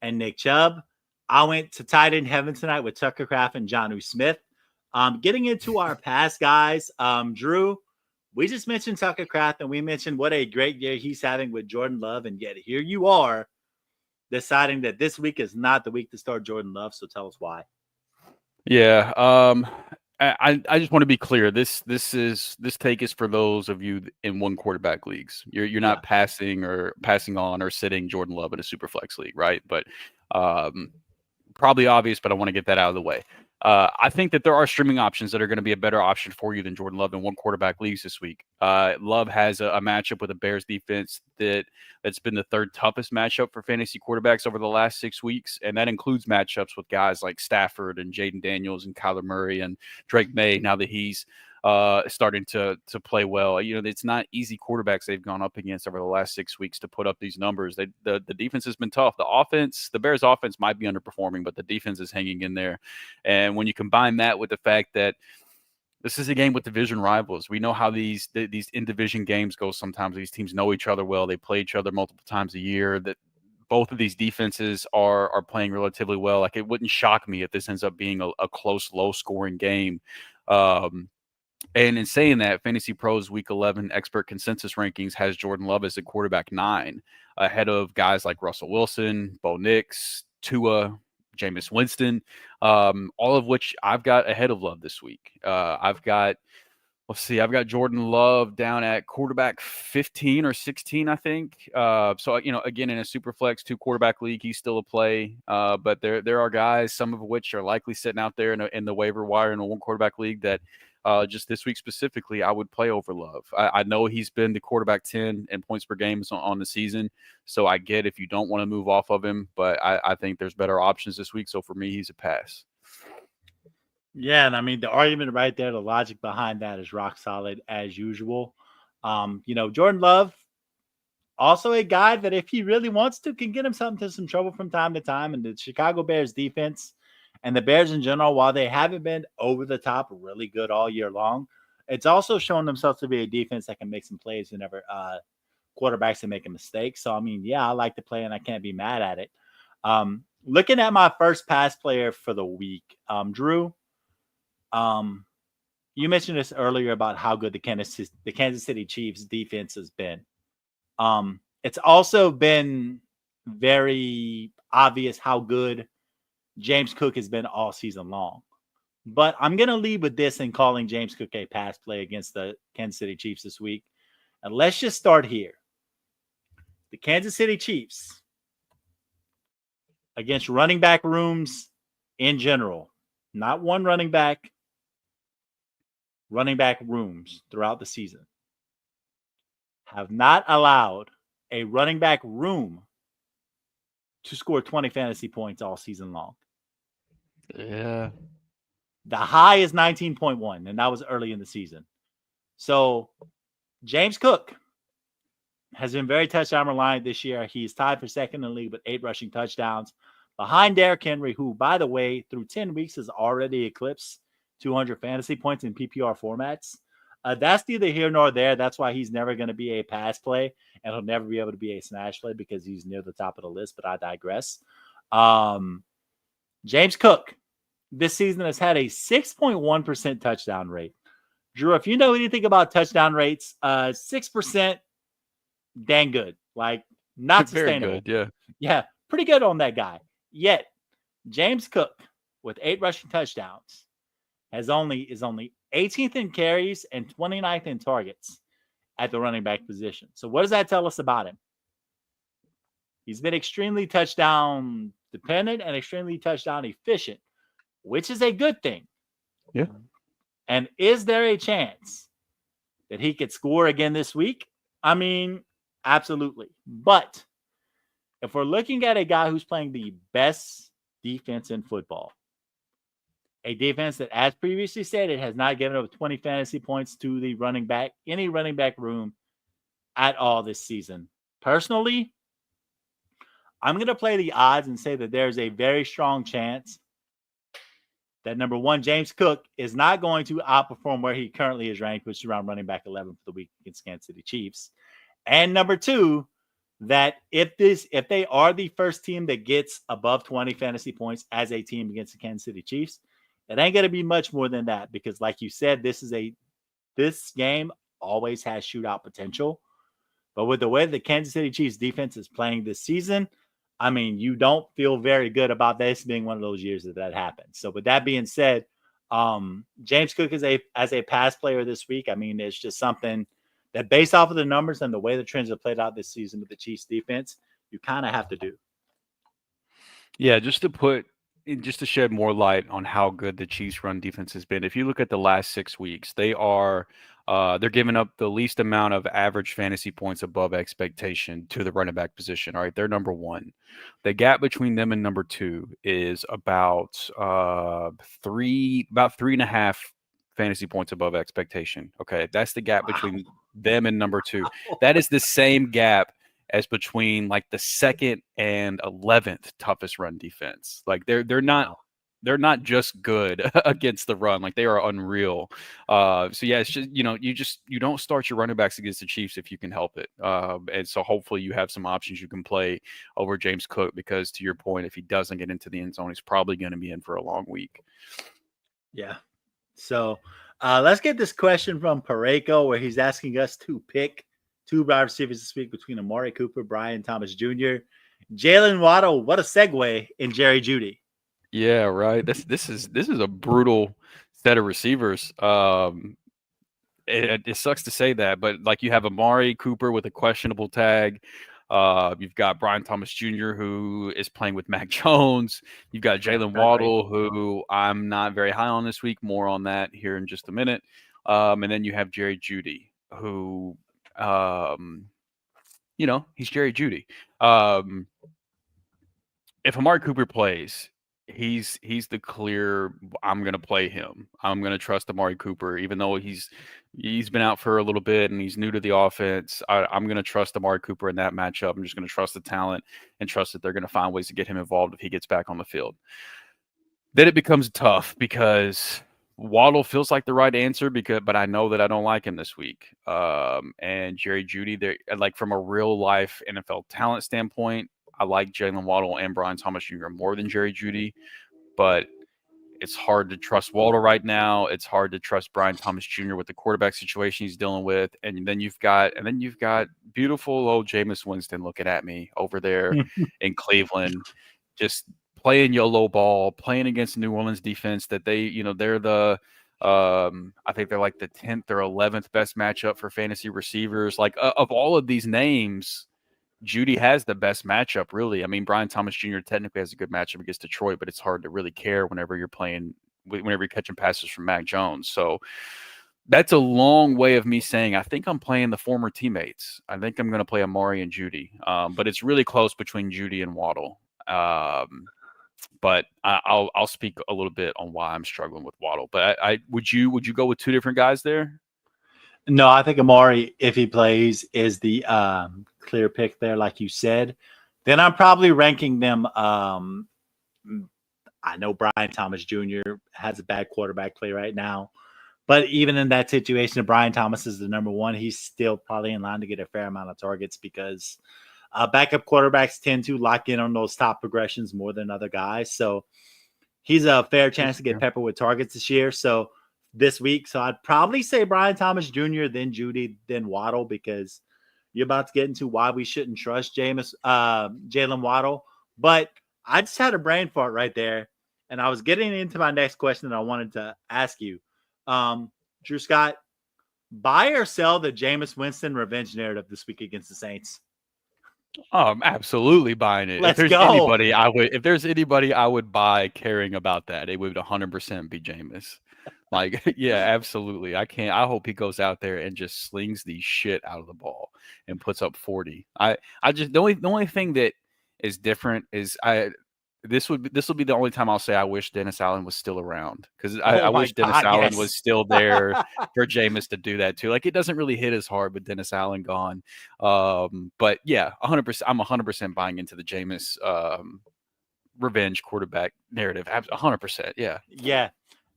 and Nick Chubb. I went to tight end heaven tonight with Tucker Kraft and Jonnu Smith. Getting into our pass guys, Drew, we just mentioned Tucker Kraft and we mentioned what a great year he's having with Jordan Love. And yet here you are deciding that this week is not the week to start Jordan Love. So tell us why. Yeah. I just want to be clear. This take is for those of you in 1 quarterback leagues. You're not passing on or sitting Jordan Love in a super flex league, right? But probably obvious, but I want to get that out of the way. I think that there are streaming options that are going to be a better option for you than Jordan Love in 1 quarterback leagues this week. Love has a matchup with a Bears defense that's been the 3rd toughest matchup for fantasy quarterbacks over the last 6 weeks, and that includes matchups with guys like Stafford and Jaden Daniels and Kyler Murray and Drake May. Now that he's starting to play well, it's not easy quarterbacks they've gone up against over the last 6 weeks to put up these numbers. The defense has been tough. The Bears offense might be underperforming, but the defense is hanging in there. And when you combine that with the fact that This is a game with division rivals. We know how these in-division games go sometimes. These teams know each other well. They play each other multiple times a year. That both of these defenses are playing relatively well. Like, it wouldn't shock me if this ends up being a close, low-scoring game. And in saying that, Fantasy Pros Week 11 expert consensus rankings has Jordan Love as a quarterback 9, ahead of guys like Russell Wilson, Bo Nix, Tua, Jameis Winston, all of which I've got ahead of Love this week. I've got Jordan Love down at quarterback 15 or 16, I think. So, again, in a super flex 2-quarterback league, he's still a play. But there are guys, some of which are likely sitting out there in the waiver wire in a 1-quarterback league that just this week specifically, I would play over Love. I know he's been the quarterback 10 in points per game on the season, so I get if you don't want to move off of him, but I think there's better options this week. So for me, he's a pass. Yeah, and I mean, the argument right there, the logic behind that is rock solid as usual. Jordan Love, also a guy that if he really wants to, can get himself into some trouble from time to time. And the Chicago Bears defense and the Bears in general, while they haven't been over the top really good all year long, it's also shown themselves to be a defense that can make some plays whenever quarterbacks are making mistakes. So, I mean, yeah, I like to play and I can't be mad at it. Looking at my first pass player for the week, Drew, you mentioned this earlier about how good the Kansas City Chiefs defense has been. It's also been very obvious how good James Cook has been all season long. But I'm going to lead with this and calling James Cook a pass play against the Kansas City Chiefs this week. And let's just start here. The Kansas City Chiefs against running back rooms in general, not one running back rooms throughout the season, have not allowed a running back room to score 20 fantasy points all season long. Yeah. The high is 19.1, and that was early in the season. So James Cook has been very touchdown reliant this year. He's tied for second in the league with 8 rushing touchdowns behind Derrick Henry, who, by the way, through 10 weeks has already eclipsed 200 fantasy points in PPR formats. That's neither here nor there. That's why he's never going to be a pass play, and he'll never be able to be a snatch play because he's near the top of the list, but I digress. James Cook this season has had a 6.1% touchdown rate. Drew, if you know anything about touchdown rates, 6%, dang good. Like, not sustainable. Very good, yeah. Yeah, pretty good on that guy. Yet, James Cook, with 8 rushing touchdowns, is only 18th in carries and 29th in targets at the running back position. So what does that tell us about him? He's been extremely touchdown dependent and extremely touchdown efficient, which is a good thing. Yeah. And is there a chance that he could score again this week? I mean, absolutely. But if we're looking at a guy who's playing the best defense in football, a defense that, as previously stated, has not given up 20 fantasy points to the running back, any running back room at all this season. Personally, I'm going to play the odds and say that there's a very strong chance that, number one, James Cook is not going to outperform where he currently is ranked, which is around running back 11 for the week against Kansas City Chiefs. And number two, that if they are the first team that gets above 20 fantasy points as a team against the Kansas City Chiefs, it ain't going to be much more than that because, like you said, this game always has shootout potential. But with the way the Kansas City Chiefs defense is playing this season, I mean, you don't feel very good about this being one of those years that happens. So with that being said, James Cook as a pass player this week, I mean, it's just something that based off of the numbers and the way the trends have played out this season with the Chiefs defense, you kind of have to do. Yeah, just to shed more light on how good the Chiefs run defense has been. If you look at the last 6 weeks, they're giving up the least amount of average fantasy points above expectation to the running back position. All right, they're number 1. The gap between them and number 2 is about 3.5 fantasy points above expectation. Okay, that's the gap between them and number 2. That is the same gap as between like the 2nd and 11th toughest run defense. Like they're not they're not just good against the run, like they are unreal. So yeah, it's just you don't start your running backs against the Chiefs if you can help it. And so hopefully you have some options you can play over James Cook, because to your point, if he doesn't get into the end zone, he's probably going to be in for a long week. Yeah. So let's get this question from Pareko, where he's asking us to pick 2 wide receivers this week between Amari Cooper, Brian Thomas Jr., Jalen Waddle. What a segue in Jerry Jeudy. Yeah, right. This is a brutal set of receivers. It sucks to say that, but like you have Amari Cooper with a questionable tag. You've got Brian Thomas Jr., who is playing with Mac Jones. You've got Jalen Waddle, who I'm not very high on this week. More on that here in just a minute. And then you have Jerry Jeudy, who, he's Jerry Jeudy. If Amari Cooper plays, he's the clear. I'm going to play him. I'm going to trust Amari Cooper, even though he's been out for a little bit and he's new to the offense. I'm going to trust Amari Cooper in that matchup. I'm just going to trust the talent and trust that they're going to find ways to get him involved if he gets back on the field. Then it becomes tough because Waddle feels like the right answer, but I know that I don't like him this week. And Jerry Jeudy, they're like, from a real life NFL talent standpoint, I like Jalen Waddle and Brian Thomas Jr. more than Jerry Jeudy, but it's hard to trust Waddle right now. It's hard to trust Brian Thomas Jr. with the quarterback situation he's dealing with. And then you've got beautiful old Jameis Winston looking at me over there in Cleveland, just playing YOLO ball, playing against the New Orleans defense that they're the I think they're like the 10th or 11th best matchup for fantasy receivers. Like of all of these names, Jeudy has the best matchup, really. I mean, Brian Thomas Jr. technically has a good matchup against Detroit, but it's hard to really care whenever you're catching passes from Mac Jones. So that's a long way of me saying I think I'm playing the former teammates. I think I'm going to play Amari and Jeudy, but it's really close between Jeudy and Waddle. But I'll speak a little bit on why I'm struggling with Waddle. But would you go with 2 different guys there? No, I think Amari, if he plays, is the clear pick there, like you said. Then I'm probably ranking them. I know Brian Thomas Jr. has a bad quarterback play right now, but even in that situation, if Brian Thomas is the number 1, he's still probably in line to get a fair amount of targets because backup quarterbacks tend to lock in on those top progressions more than other guys. So he's a fair chance to get peppered with targets this week. So I'd probably say Brian Thomas Jr., then Jeudy, then Waddle, because you're about to get into why we shouldn't trust Jalen Waddle. But I just had a brain fart right there, and I was getting into my next question that I wanted to ask you. Drew Scott, buy or sell the Jameis Winston revenge narrative this week against the Saints? I'm absolutely buying it. Let's if go. If there's anybody I would buy caring about that, it would 100% be Jameis. Like, yeah, absolutely. I hope he goes out there and just slings the shit out of the ball and puts up 40. The only thing that is different is this will be the only time I'll say I wish Dennis Allen was still around, because I wish Dennis Allen was still there for Jameis to do that too. Like, it doesn't really hit as hard with Dennis Allen gone. But yeah, 100%. I'm 100% buying into the Jameis revenge quarterback narrative. 100%. Yeah. Yeah.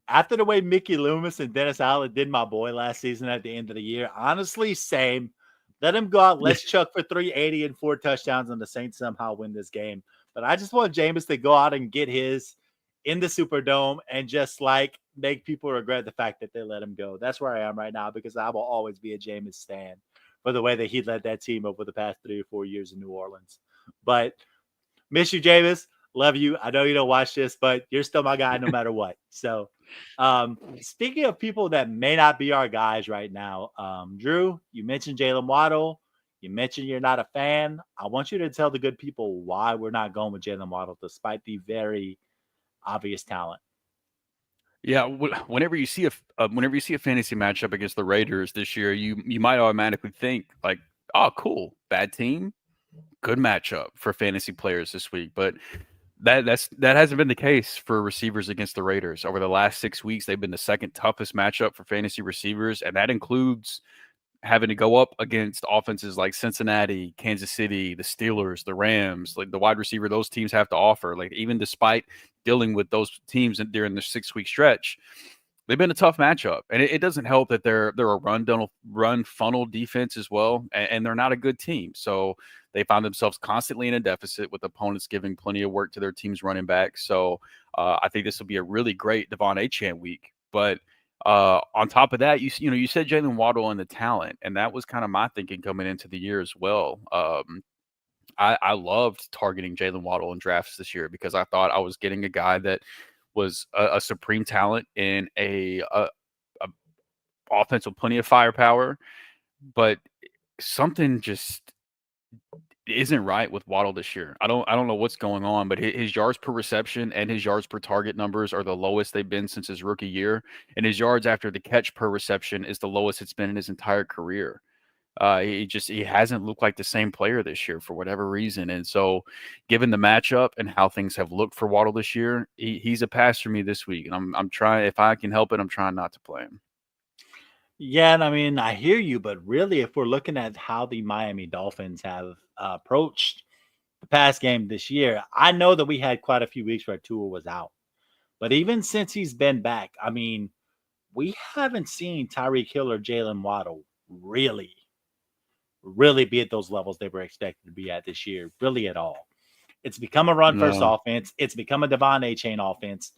After the way Mickey Loomis and Dennis Allen did my boy last season at the end of the year, honestly, same. Let him go out. Let's chuck for 380 and 4 touchdowns, and the Saints somehow win this game. But I just want Jameis to go out and get his in the Superdome and just like make people regret the fact that they let him go. That's where I am right now, because I will always be a Jameis stan for the way that he led that team over the past 3 or 4 years in New Orleans. But miss you, Jameis. Love you. I know you don't watch this, but you're still my guy no matter what. So speaking of people that may not be our guys right now, Drew, you mentioned Jalen Waddle. You mentioned you're not a fan. I want you to tell the good people why we're not going with Jalen Waddle, despite the very obvious talent. Yeah, whenever you see a fantasy matchup against the Raiders this year, you might automatically think like, oh, cool, bad team, good matchup for fantasy players this week. But that hasn't been the case for receivers against the Raiders. Over the last 6 weeks, they've been the second toughest matchup for fantasy receivers, and that includes having to go up against offenses like Cincinnati, Kansas City, the Steelers, the Rams, like the wide receiver those teams have to offer, like even despite dealing with those teams during the 6-week stretch, they've been a tough matchup. And it doesn't help that they're a run funnel defense as well, and they're not a good team. So they found themselves constantly in a deficit with opponents giving plenty of work to their team's running back. So I think this will be a really great Devon Achane week. But on top of that, you said Jalen Waddle and the talent, and that was kind of my thinking coming into the year as well. I loved targeting Jalen Waddle in drafts this year because I thought I was getting a guy that was a supreme talent in a offense with plenty of firepower, but something just isn't right with Waddle this year. I don't know what's going on, but his yards per reception and his yards per target numbers are the lowest they've been since his rookie year, and his yards after the catch per reception is the lowest it's been in his entire career. He hasn't looked like the same player this year for whatever reason. And so given the matchup and how things have looked for Waddle this year, he's a pass for me this week. And I'm trying, if I can help it, I'm trying not to play him. Yeah, and I mean, I hear you, but really, if we're looking at how the Miami Dolphins have approached the pass game this year, I know that we had quite a few weeks where Tua was out. But even since he's been back, I mean, we haven't seen Tyreek Hill or Jalen Waddle really be at those levels they were expected to be at this year, really at all. It's become a run-first offense. It's become a Devon Achane offense.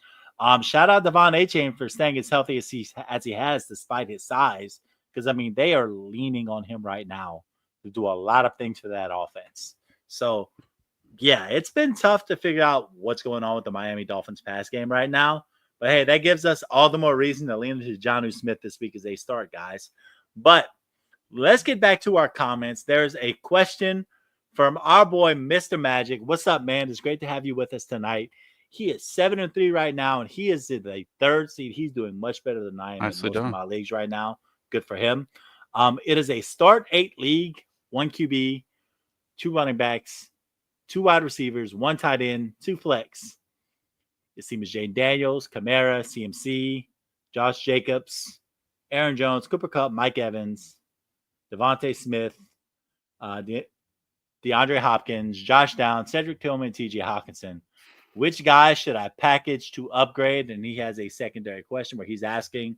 Shout out Devon Achane for staying as healthy as he has despite his size, because, I mean, they are leaning on him right now to do a lot of things for that offense. So, yeah, it's been tough to figure out what's going on with the Miami Dolphins pass game right now. But, hey, that gives us all the more reason to lean into Jonnu Smith this week as they start, guys. But let's get back to our comments. There's a question from our boy, Mr. Magic. What's up, man? It's great to have you with us tonight. He is 7-3 right now, and he is in the 3rd seed. He's doing much better than I am in most of my leagues right now. Good for him. It is a start 8 league, 1 QB, 2 running backs, 2 wide receivers, 1 tight end, 2 flex. His team is Jane Daniels, Kamara, CMC, Josh Jacobs, Aaron Jones, Cooper Kupp, Mike Evans, Devontae Smith, DeAndre Hopkins, Josh Downs, Cedric Tillman, TJ Hawkinson. Which guy should I package to upgrade? And he has a secondary question where he's asking,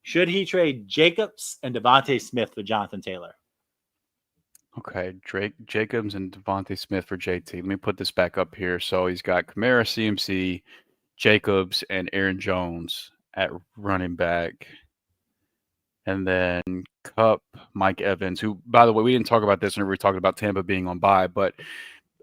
should he trade Jacobs and Devontae Smith for Jonathan Taylor? Okay, Jacobs and Devontae Smith for JT. Let me put this back up here. So he's got Kamara, CMC, Jacobs, and Aaron Jones at running back. And then Kupp, Mike Evans, who, by the way, we didn't talk about this when we were talking about Tampa being on bye, but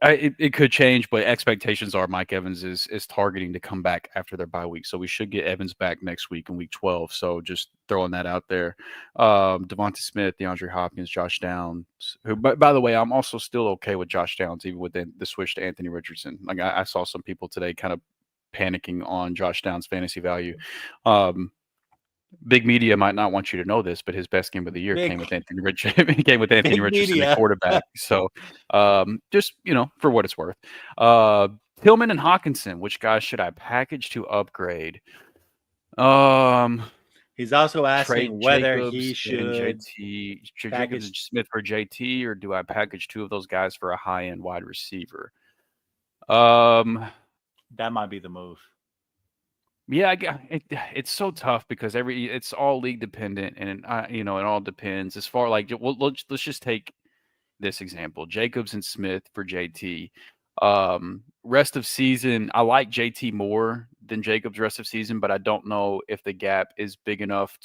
it could change. But expectations are Mike Evans is targeting to come back after their bye week. So we should get Evans back next week in week 12. So just throwing that out there. Devontae Smith, DeAndre Hopkins, Josh Downs, who, by the way, I'm also still okay with Josh Downs, even with the switch to Anthony Richardson. Like I saw some people today kind of panicking on Josh Downs' fantasy value. Big media might not want you to know this, but his best game of the year came with Anthony Richardson. The quarterback. So, just for what it's worth, Tillman and Hawkinson. Which guys should I package to upgrade? He's also asking whether he should package Smith for JT, or do I package 2 of those guys for a high-end wide receiver? That might be the move. Yeah, it's so tough because it's all league dependent, and it all depends. As far like, let's just take this example: Jacobs and Smith for JT. Rest of season, I like JT more than Jacobs rest of season, but I don't know if the gap is big enough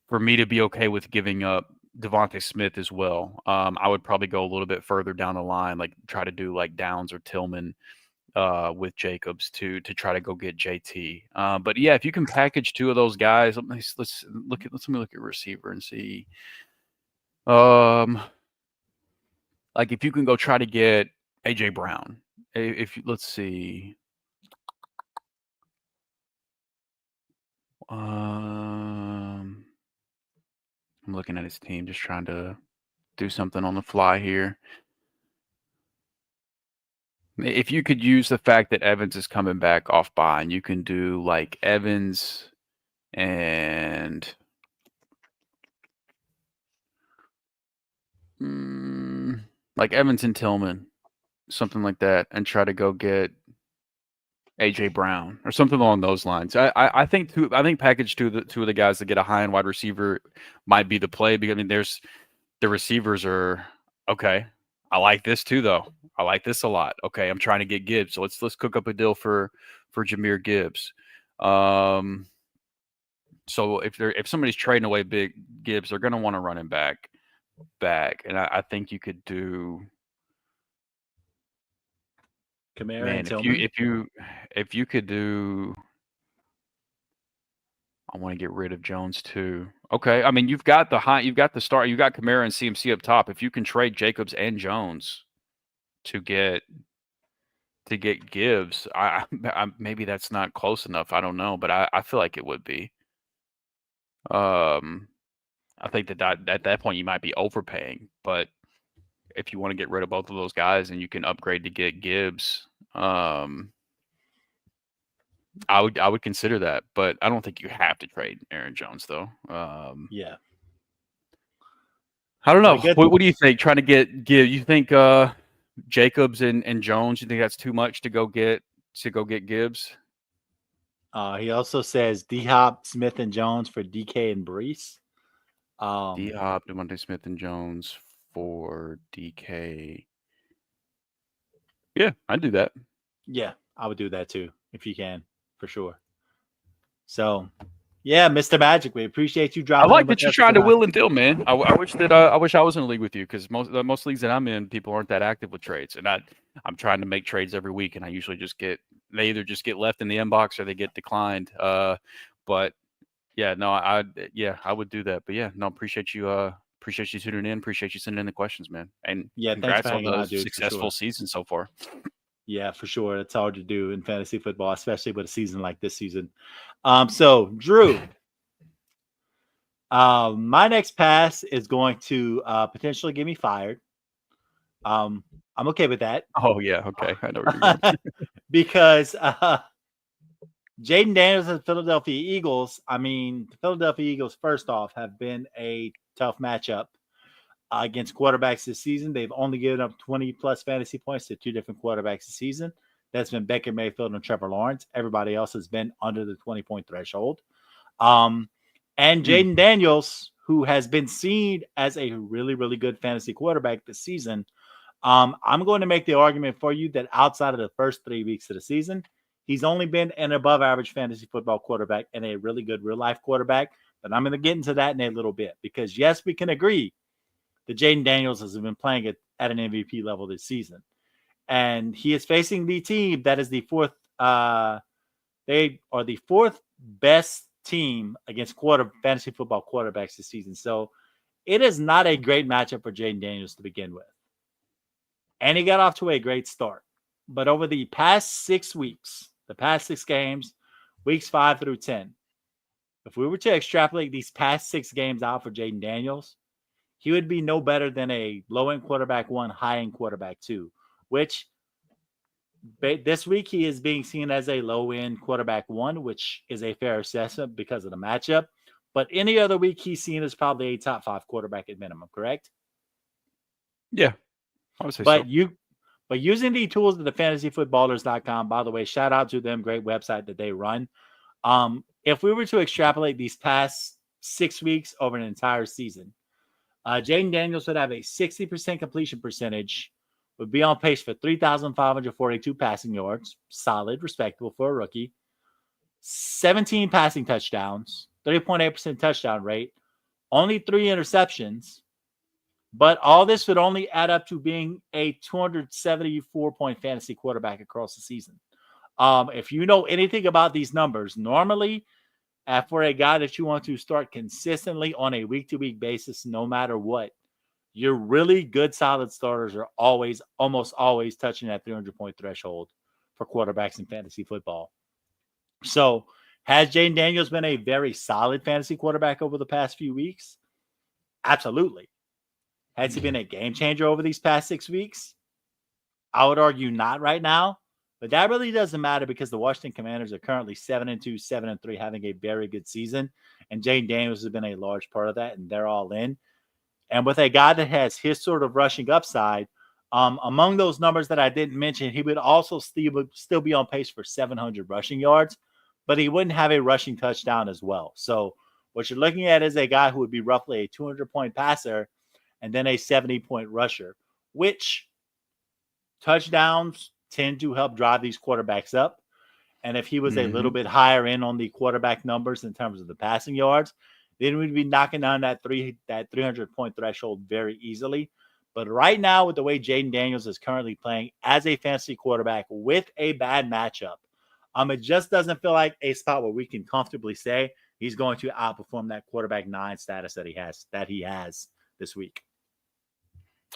for me to be okay with giving up Devontae Smith as well. I would probably go a little bit further down the line, like try to do like Downs or Tillman with Jacobs to try to go get JT. But yeah, if you can package 2 of those guys, let me look at receiver and see. Like if you can go try to get AJ Brown, let's see. I'm looking at his team, just trying to do something on the fly here. If you could use the fact that Evans is coming back off bye, and you can do like Evans and like Evanson Tillman, something like that, and try to go get AJ Brown or something along those lines. I think package two of the guys that get a high end wide receiver might be the play, because I mean the receivers are okay. I like this too though. I like this a lot. Okay, I'm trying to get Gibbs, so let's cook up a deal for Jahmyr Gibbs. So if somebody's trading away big Gibbs, they're going to want to run him back, and I think you could do. Kamara Man, and Tillman. if you could do, I want to get rid of Jones too. Okay, I mean you've got the start, you've got Kamara and CMC up top. If you can trade Jacobs and Jones to get Gibbs, I maybe that's not close enough. I don't know, but I feel like it would be. I think that at that point you might be overpaying, but if you want to get rid of both of those guys and you can upgrade to get Gibbs, I would consider that, but I don't think you have to trade Aaron Jones though. Yeah. I don't know. What do you think? Trying to get you think Jacobs and Jones? You think that's too much to go get Gibbs? He also says D-Hop, Smith, and Jones for DK and Brees. D-Hop, DeMonte Smith, and Jones for DK. Yeah, I'd do that. Yeah, I would do that too if you can, for sure. So, yeah, Mr. Magic, we appreciate you dropping. I like that you're trying to will and deal, man. I wish that I was in a league with you, because most leagues that I'm in, people aren't that active with trades, and I'm trying to make trades every week, and I usually they either just get left in the inbox or they get declined. But yeah, no, I would do that. But yeah, no, appreciate you tuning in. Appreciate you sending in the questions, man. And yeah, congrats on the dude, successful season so far. Yeah, for sure. It's hard to do in fantasy football, especially with a season like this season. So, Drew, my next pass is going to potentially get me fired. I'm okay with that. Oh, yeah. Okay. I know where you're going. Because Jaden Daniels and the Philadelphia Eagles, the Philadelphia Eagles, first off, have been a tough matchup against quarterbacks this season. They've only given up 20-plus fantasy points to two different quarterbacks this season. That's been Baker Mayfield and Trevor Lawrence. Everybody else has been under the 20-point threshold. And Jaden Daniels, who has been seen as a really, really good fantasy quarterback this season, I'm going to make the argument for you that outside of the first 3 weeks of the season, he's only been an above-average fantasy football quarterback and a really good real-life quarterback. But I'm going to get into that in a little bit, because, yes, we can agree that Jaden Daniels has been playing at an MVP level this season. And he is facing the team that is the fourth. They are the fourth best team against fantasy football quarterbacks this season. So it is not a great matchup for Jaden Daniels to begin with. And he got off to a great start. But over the past 6 weeks, the past 6 games, weeks 5 through 10, if we were to extrapolate these past 6 games out for Jaden Daniels, he would be no better than a low-end quarterback 1, high-end quarterback 2, which this week he is being seen as a low-end quarterback 1, which is a fair assessment because of the matchup. But any other week he's seen as probably a top 5 quarterback at minimum, correct? Yeah, I would say so. But using the tools of the fantasyfootballers.com, by the way, shout out to them, great website that they run. If we were to extrapolate these past 6 weeks over an entire season, Jaden Daniels would have a 60% completion percentage, would be on pace for 3,542 passing yards, solid, respectable for a rookie, 17 passing touchdowns, 30.8% touchdown rate, only 3 interceptions, but all this would only add up to being a 274-point fantasy quarterback across the season. If you know anything about these numbers, normally, for a guy that you want to start consistently on a week-to-week basis, no matter what, your really good, solid starters are almost always touching that 300-point threshold for quarterbacks in fantasy football. So has Jaden Daniels been a very solid fantasy quarterback over the past few weeks? Absolutely. Has he been a game changer over these past 6 weeks? I would argue not right now. But that really doesn't matter, because the Washington Commanders are currently 7-2, 7-3, having a very good season. And Jaden Daniels has been a large part of that, and they're all in. And with a guy that has his sort of rushing upside, among those numbers that I didn't mention, he would also still be on pace for 700 rushing yards, but he wouldn't have a rushing touchdown as well. So what you're looking at is a guy who would be roughly a 200-point passer and then a 70-point rusher, which touchdowns tend to help drive these quarterbacks up. And if he was a little bit higher in on the quarterback numbers in terms of the passing yards, then we'd be knocking down that 300-point threshold very easily. But right now, with the way Jaden Daniels is currently playing as a fantasy quarterback with a bad matchup, it just doesn't feel like a spot where we can comfortably say he's going to outperform that quarterback 9 status that he has this week.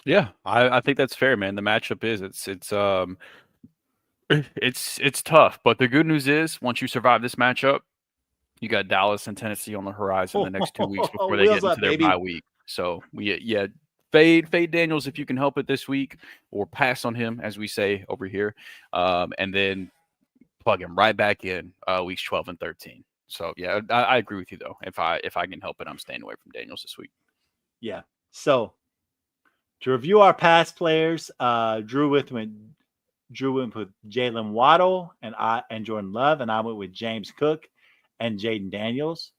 Yeah, I think that's fair, man. The matchup is it's tough, but the good news is once you survive this matchup, you got Dallas and Tennessee on the horizon the next 2 weeks before they get into their bye week. So fade Daniels if you can help it this week, or pass on him, as we say over here, and then plug him right back in weeks 12 and 13. So yeah, I agree with you though. If I can help it, I'm staying away from Daniels this week. Yeah. So to review our past players, Drew went with Jalen Waddle and Jordan Love, and I went with James Cook and Jaden Daniels.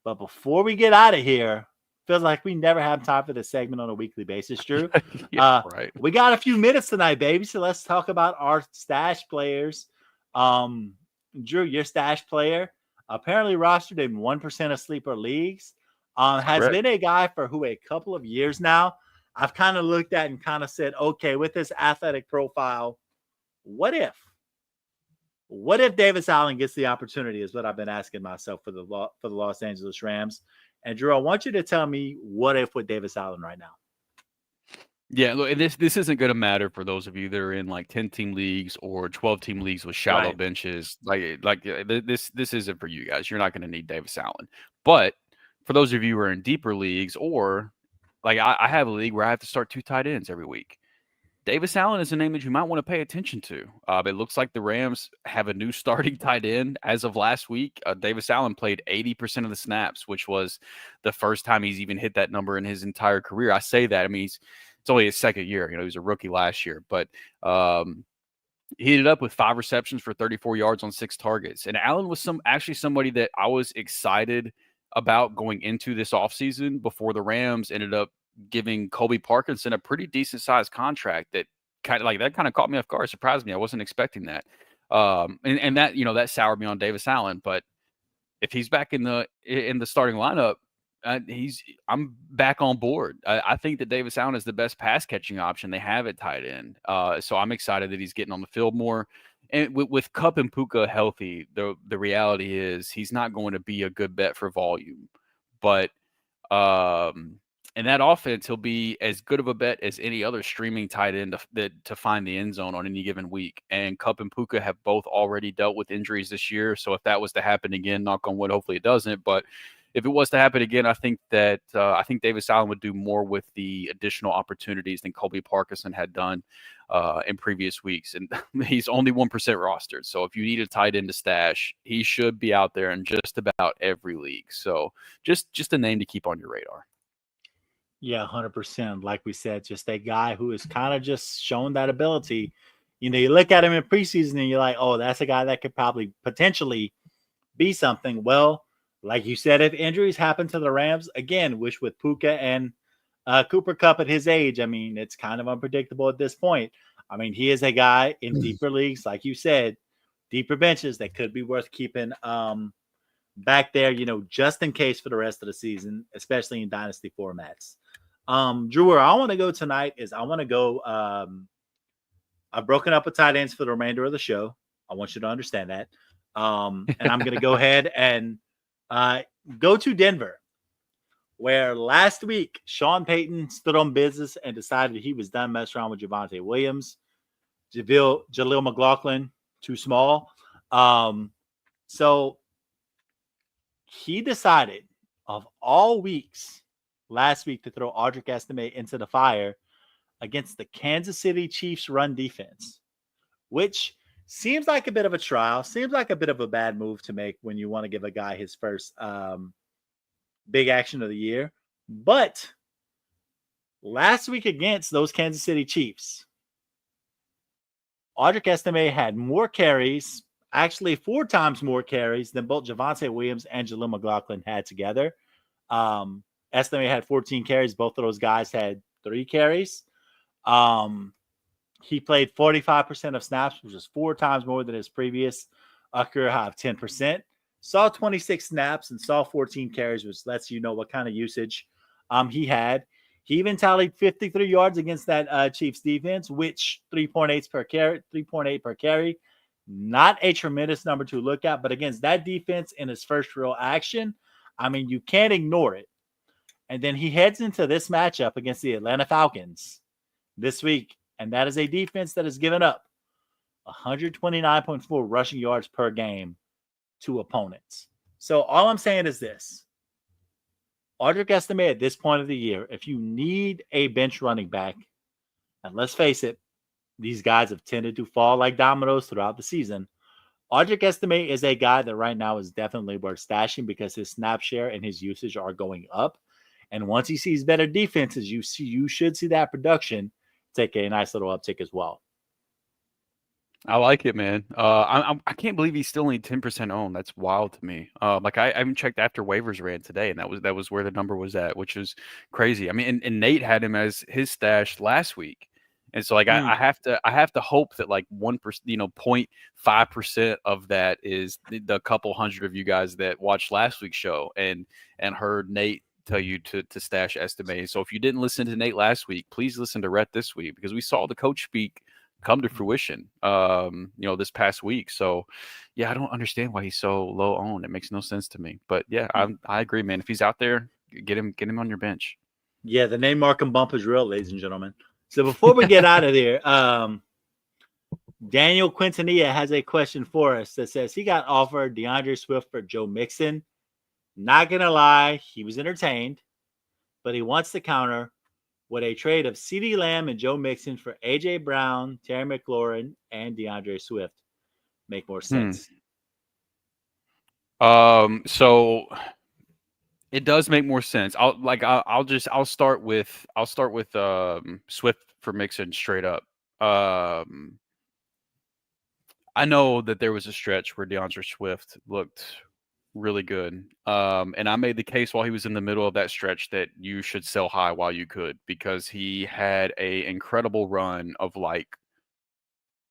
But before we get out of here, feels like we never have time for this segment on a weekly basis, Drew. Right. We got a few minutes tonight, baby. So let's talk about our stash players. Drew, your stash player, apparently rostered in 1% of sleeper leagues, has been a guy for who a couple of years now I've kind of looked at and kind of said, okay, with this athletic profile, what if Davis Allen gets the opportunity is what I've been asking myself for the Los Angeles Rams. And Drew, I want you to tell me what if with Davis Allen right now. Yeah, look, this isn't going to matter for those of you that are in like 10-team leagues or 12-team leagues with shallow benches. This isn't for you guys. You're not going to need Davis Allen. But for those of you who are in deeper leagues, or like I have a league where I have to start 2 tight ends every week, Davis Allen is a name that you might want to pay attention to. It looks like the Rams have a new starting tight end as of last week. Davis Allen played 80% of the snaps, which was the first time he's even hit that number in his entire career. I say that. I mean, it's only his second year. He was a rookie last year, but he ended up with 5 receptions for 34 yards on 6 targets. And Allen was somebody that I was excited about going into this offseason before the Rams ended up giving Colby Parkinson a pretty decent sized contract that kind of caught me off guard, surprised me. I wasn't expecting that. And that, that soured me on Davis Allen. But if he's back in the starting lineup, I'm back on board. I think that Davis Allen is the best pass catching option they have at tight end. So I'm excited that he's getting on the field more. And with Kupp and Puka healthy, the reality is he's not going to be a good bet for volume. But in that offense, he'll be as good of a bet as any other streaming tight end to find the end zone on any given week. And Kupp and Puka have both already dealt with injuries this year. So if that was to happen again, knock on wood, hopefully it doesn't. But if it was to happen again, I think Davis Allen would do more with the additional opportunities than Colby Parkinson had done in previous weeks. And he's only 1% rostered. So if you need a tight end to stash, he should be out there in just about every league. So just a name to keep on your radar. Yeah, 100%. Like we said, just a guy who has kind of just shown that ability. You look at him in preseason and you're like, oh, that's a guy that could probably potentially be something. Well, like you said, if injuries happen to the Rams, again, which with Puka and Cooper Kupp at his age, I mean, it's kind of unpredictable at this point. I mean, he is a guy in deeper leagues, like you said, deeper benches that could be worth keeping back there, just in case for the rest of the season, especially in dynasty formats. Drew, where I want to go tonight is I want to go. I've broken up with tight ends for the remainder of the show. I want you to understand that. And I'm going to go ahead and go to Denver, where last week Sean Payton stood on business and decided he was done messing around with Javonte Williams. Jaleel McLaughlin, too small. So he decided of all weeks last week to throw Audric Estime into the fire against the Kansas City Chiefs run defense, which seems like a bit of a trial, seems like a bit of a bad move to make when you want to give a guy his first big action of the year. But Last week against those Kansas City Chiefs, Audric Estime had more carries, actually 4 times more carries than both Javonte Williams and Jaleel McLaughlin had together. Estime had 14 carries. Both of those guys had 3 carries. He played 45% of snaps, which is 4 times more than his previous career high of 10%. Saw 26 snaps and saw 14 carries, which lets you know what kind of usage he had. He even tallied 53 yards against that Chiefs defense, which 3.8 per carry. Not a tremendous number to look at, but against that defense in his first real action, I mean, you can't ignore it. And then he heads into this matchup against the Atlanta Falcons this week, and that is a defense that has given up 129.4 rushing yards per game to opponents. So all I'm saying is this. Audric Estime at this point of the year, if you need a bench running back, and let's face it, these guys have tended to fall like dominoes throughout the season. Audric Estime is a guy that right now is definitely worth stashing because his snap share and his usage are going up. And once he sees better defenses, you should see that production take a nice little uptick as well. I like it, man. I can't believe he's still only 10% owned. That's wild to me. Like I haven't checked after waivers ran today, and that was where the number was at, which is crazy. I mean, and Nate had him as his stash last week, and so like I have to hope that like 1%, 0.5% of that is the couple hundred of you guys that watched last week's show and heard Nate tell you to stash Estime. So if you didn't listen to Nate last week, please listen to Rhett this week because we saw the coach speak come to fruition this past week. So yeah, I don't understand why he's so low owned. It makes no sense to me. But yeah, I agree, man. If he's out there, get him on your bench. Yeah, the name mark and bump is real, ladies and gentlemen. So before we get out of there, Daniel Quintanilla has a question for us that says he got offered DeAndre Swift for Joe Mixon. Not gonna lie, he was entertained, but he wants to counter with a trade of CeeDee Lamb and Joe Mixon for A.J. Brown, Terry McLaurin, and DeAndre Swift. Make more sense. So it does make more sense. I'll start with Swift for Mixon straight up. I know that there was a stretch where DeAndre Swift looked really good. And I made the case while he was in the middle of that stretch that you should sell high while you could because he had a incredible run of I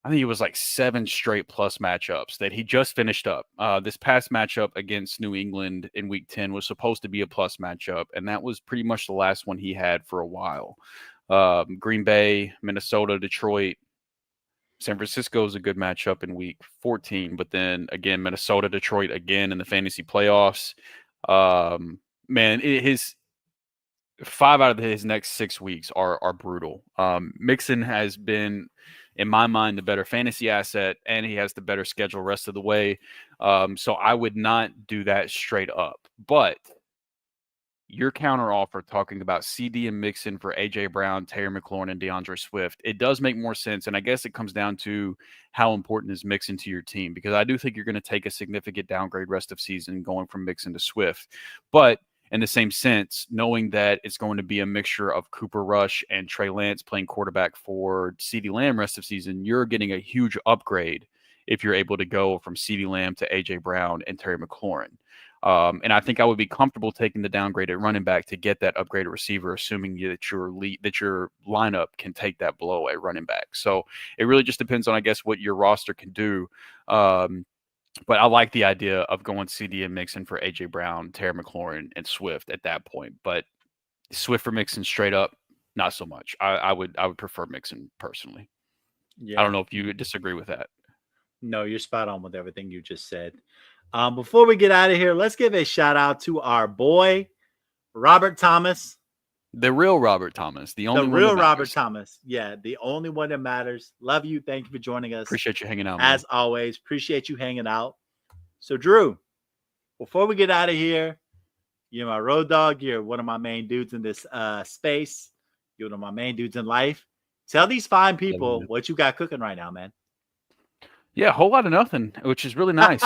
think it was 7 straight plus matchups that he just finished up. This past matchup against New England in week 10 was supposed to be a plus matchup, and that was pretty much the last one he had for a while. Green Bay, Minnesota, Detroit, San Francisco is a good matchup in week 14, but then again, Minnesota, Detroit again in the fantasy playoffs. Man, his 5 out of his next 6 weeks are brutal. Mixon has been, in my mind, the better fantasy asset, and he has the better schedule rest of the way. So I would not do that straight up. But your counter offer talking about CD and Mixon for A.J. Brown, Terry McLaurin, and DeAndre Swift, it does make more sense. And I guess it comes down to how important is Mixon to your team, because I do think you're going to take a significant downgrade rest of season going from Mixon to Swift. But in the same sense, knowing that it's going to be a mixture of Cooper Rush and Trey Lance playing quarterback for CeeDee Lamb rest of season, you're getting a huge upgrade if you're able to go from CeeDee Lamb to A.J. Brown and Terry McLaurin. And I think I would be comfortable taking the downgraded running back to get that upgraded receiver, assuming that your lineup can take that blow at running back. So it really just depends on, I guess, what your roster can do. But I like the idea of going CD and Mixon for A.J. Brown, Terry McLaurin, and Swift at that point. But Swift for Mixon straight up, not so much. I would prefer Mixon personally. Yeah. I don't know if you disagree with that. No, you're spot on with everything you just said. Before we get out of here, let's give a shout out to our boy, Robert Thomas. The real Robert Thomas. The real Robert Thomas. Yeah, the only one that matters. Love you. Thank you for joining us. Appreciate you hanging out. As always, appreciate you hanging out. So, Drew, before we get out of here, you're my road dog. You're one of my main dudes in this space. You're one of my main dudes in life. Tell these fine people what you got cooking right now, man. Yeah, a whole lot of nothing, which is really nice.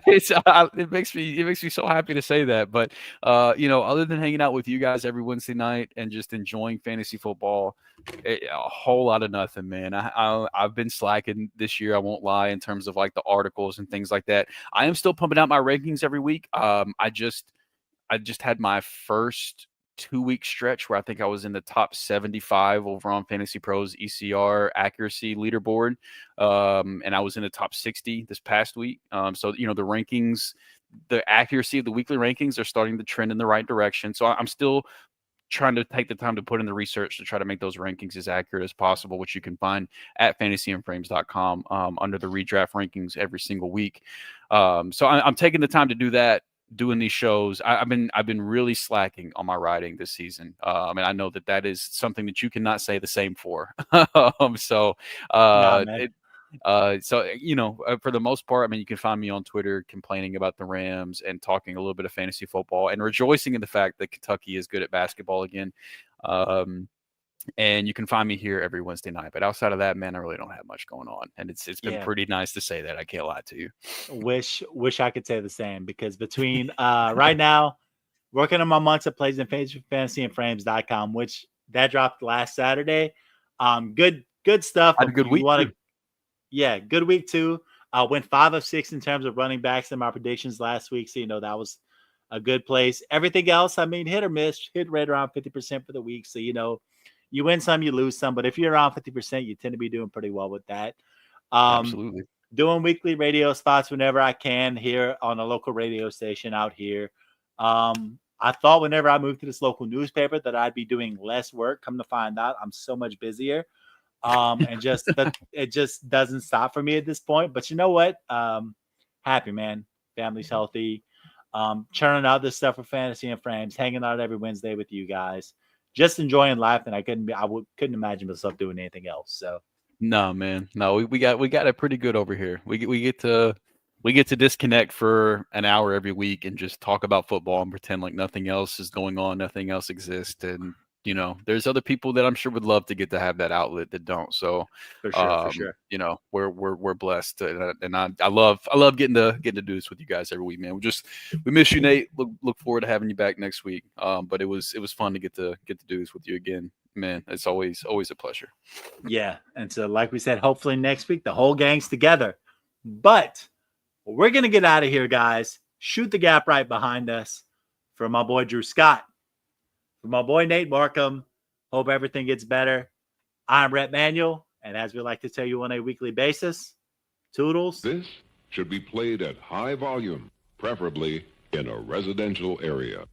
It makes me so happy to say that. But other than hanging out with you guys every Wednesday night and just enjoying fantasy football, a whole lot of nothing, man. I've been slacking this year. I won't lie in terms of like the articles and things like that. I am still pumping out my rankings every week. I just had my first 2-week stretch where I think I was in the top 75 over on Fantasy Pros ECR accuracy leaderboard. And I was in the top 60 this past week. So, the rankings, the accuracy of the weekly rankings are starting to trend in the right direction. So I'm still trying to take the time to put in the research to try to make those rankings as accurate as possible, which you can find at fantasyandframes.com under the redraft rankings every single week. So I'm taking the time to do that, doing these shows. I've been really slacking on my writing this season. And I know that is something that you cannot say the same for. So for the most part, I mean, you can find me on Twitter complaining about the Rams and talking a little bit of fantasy football and rejoicing in the fact that Kentucky is good at basketball again. And you can find me here every Wednesday night. But outside of that, man, I really don't have much going on. And it's been pretty nice to say that. I can't lie to you. Wish I could say the same, because between right now, working on my months of plays in fantasyandframes.com, which that dropped last Saturday. Good stuff. Had a good week. Good week too. I went 5 of 6 in terms of running backs in my predictions last week. So, that was a good place. Everything else, I mean, hit or miss, hit right around 50% for the week. So, you win some, you lose some, but if you're around 50%, you tend to be doing pretty well with that. Absolutely. Doing weekly radio spots whenever I can here on a local radio station out here. I thought whenever I moved to this local newspaper that I'd be doing less work. Come to find out, I'm so much busier. And it just doesn't stop for me at this point. But you know what? Happy, man. Family's healthy. Churning out this stuff for Fantasy and Frames, hanging out every Wednesday with you guys. Just enjoying life, and I couldn't imagine myself doing anything else. So no, man, no, we got it pretty good over here. We get to disconnect for an hour every week and just talk about football and pretend like nothing else is going on, nothing else exists. And there's other people that I'm sure would love to get to have that outlet that don't. So for sure. We're blessed, and I love getting to do this with you guys every week, man. We miss you, Nate. Look forward to having you back next week. But it was fun to get to do this with you again, man. It's always a pleasure. Yeah, and so like we said, hopefully next week the whole gang's together. But we're gonna get out of here, guys. Shoot the gap right behind us for my boy Drew Scott. For my boy Nate Markham, hope everything gets better. I'm Rhett Manuel, and as we like to tell you on a weekly basis, toodles. This should be played at high volume, preferably in a residential area.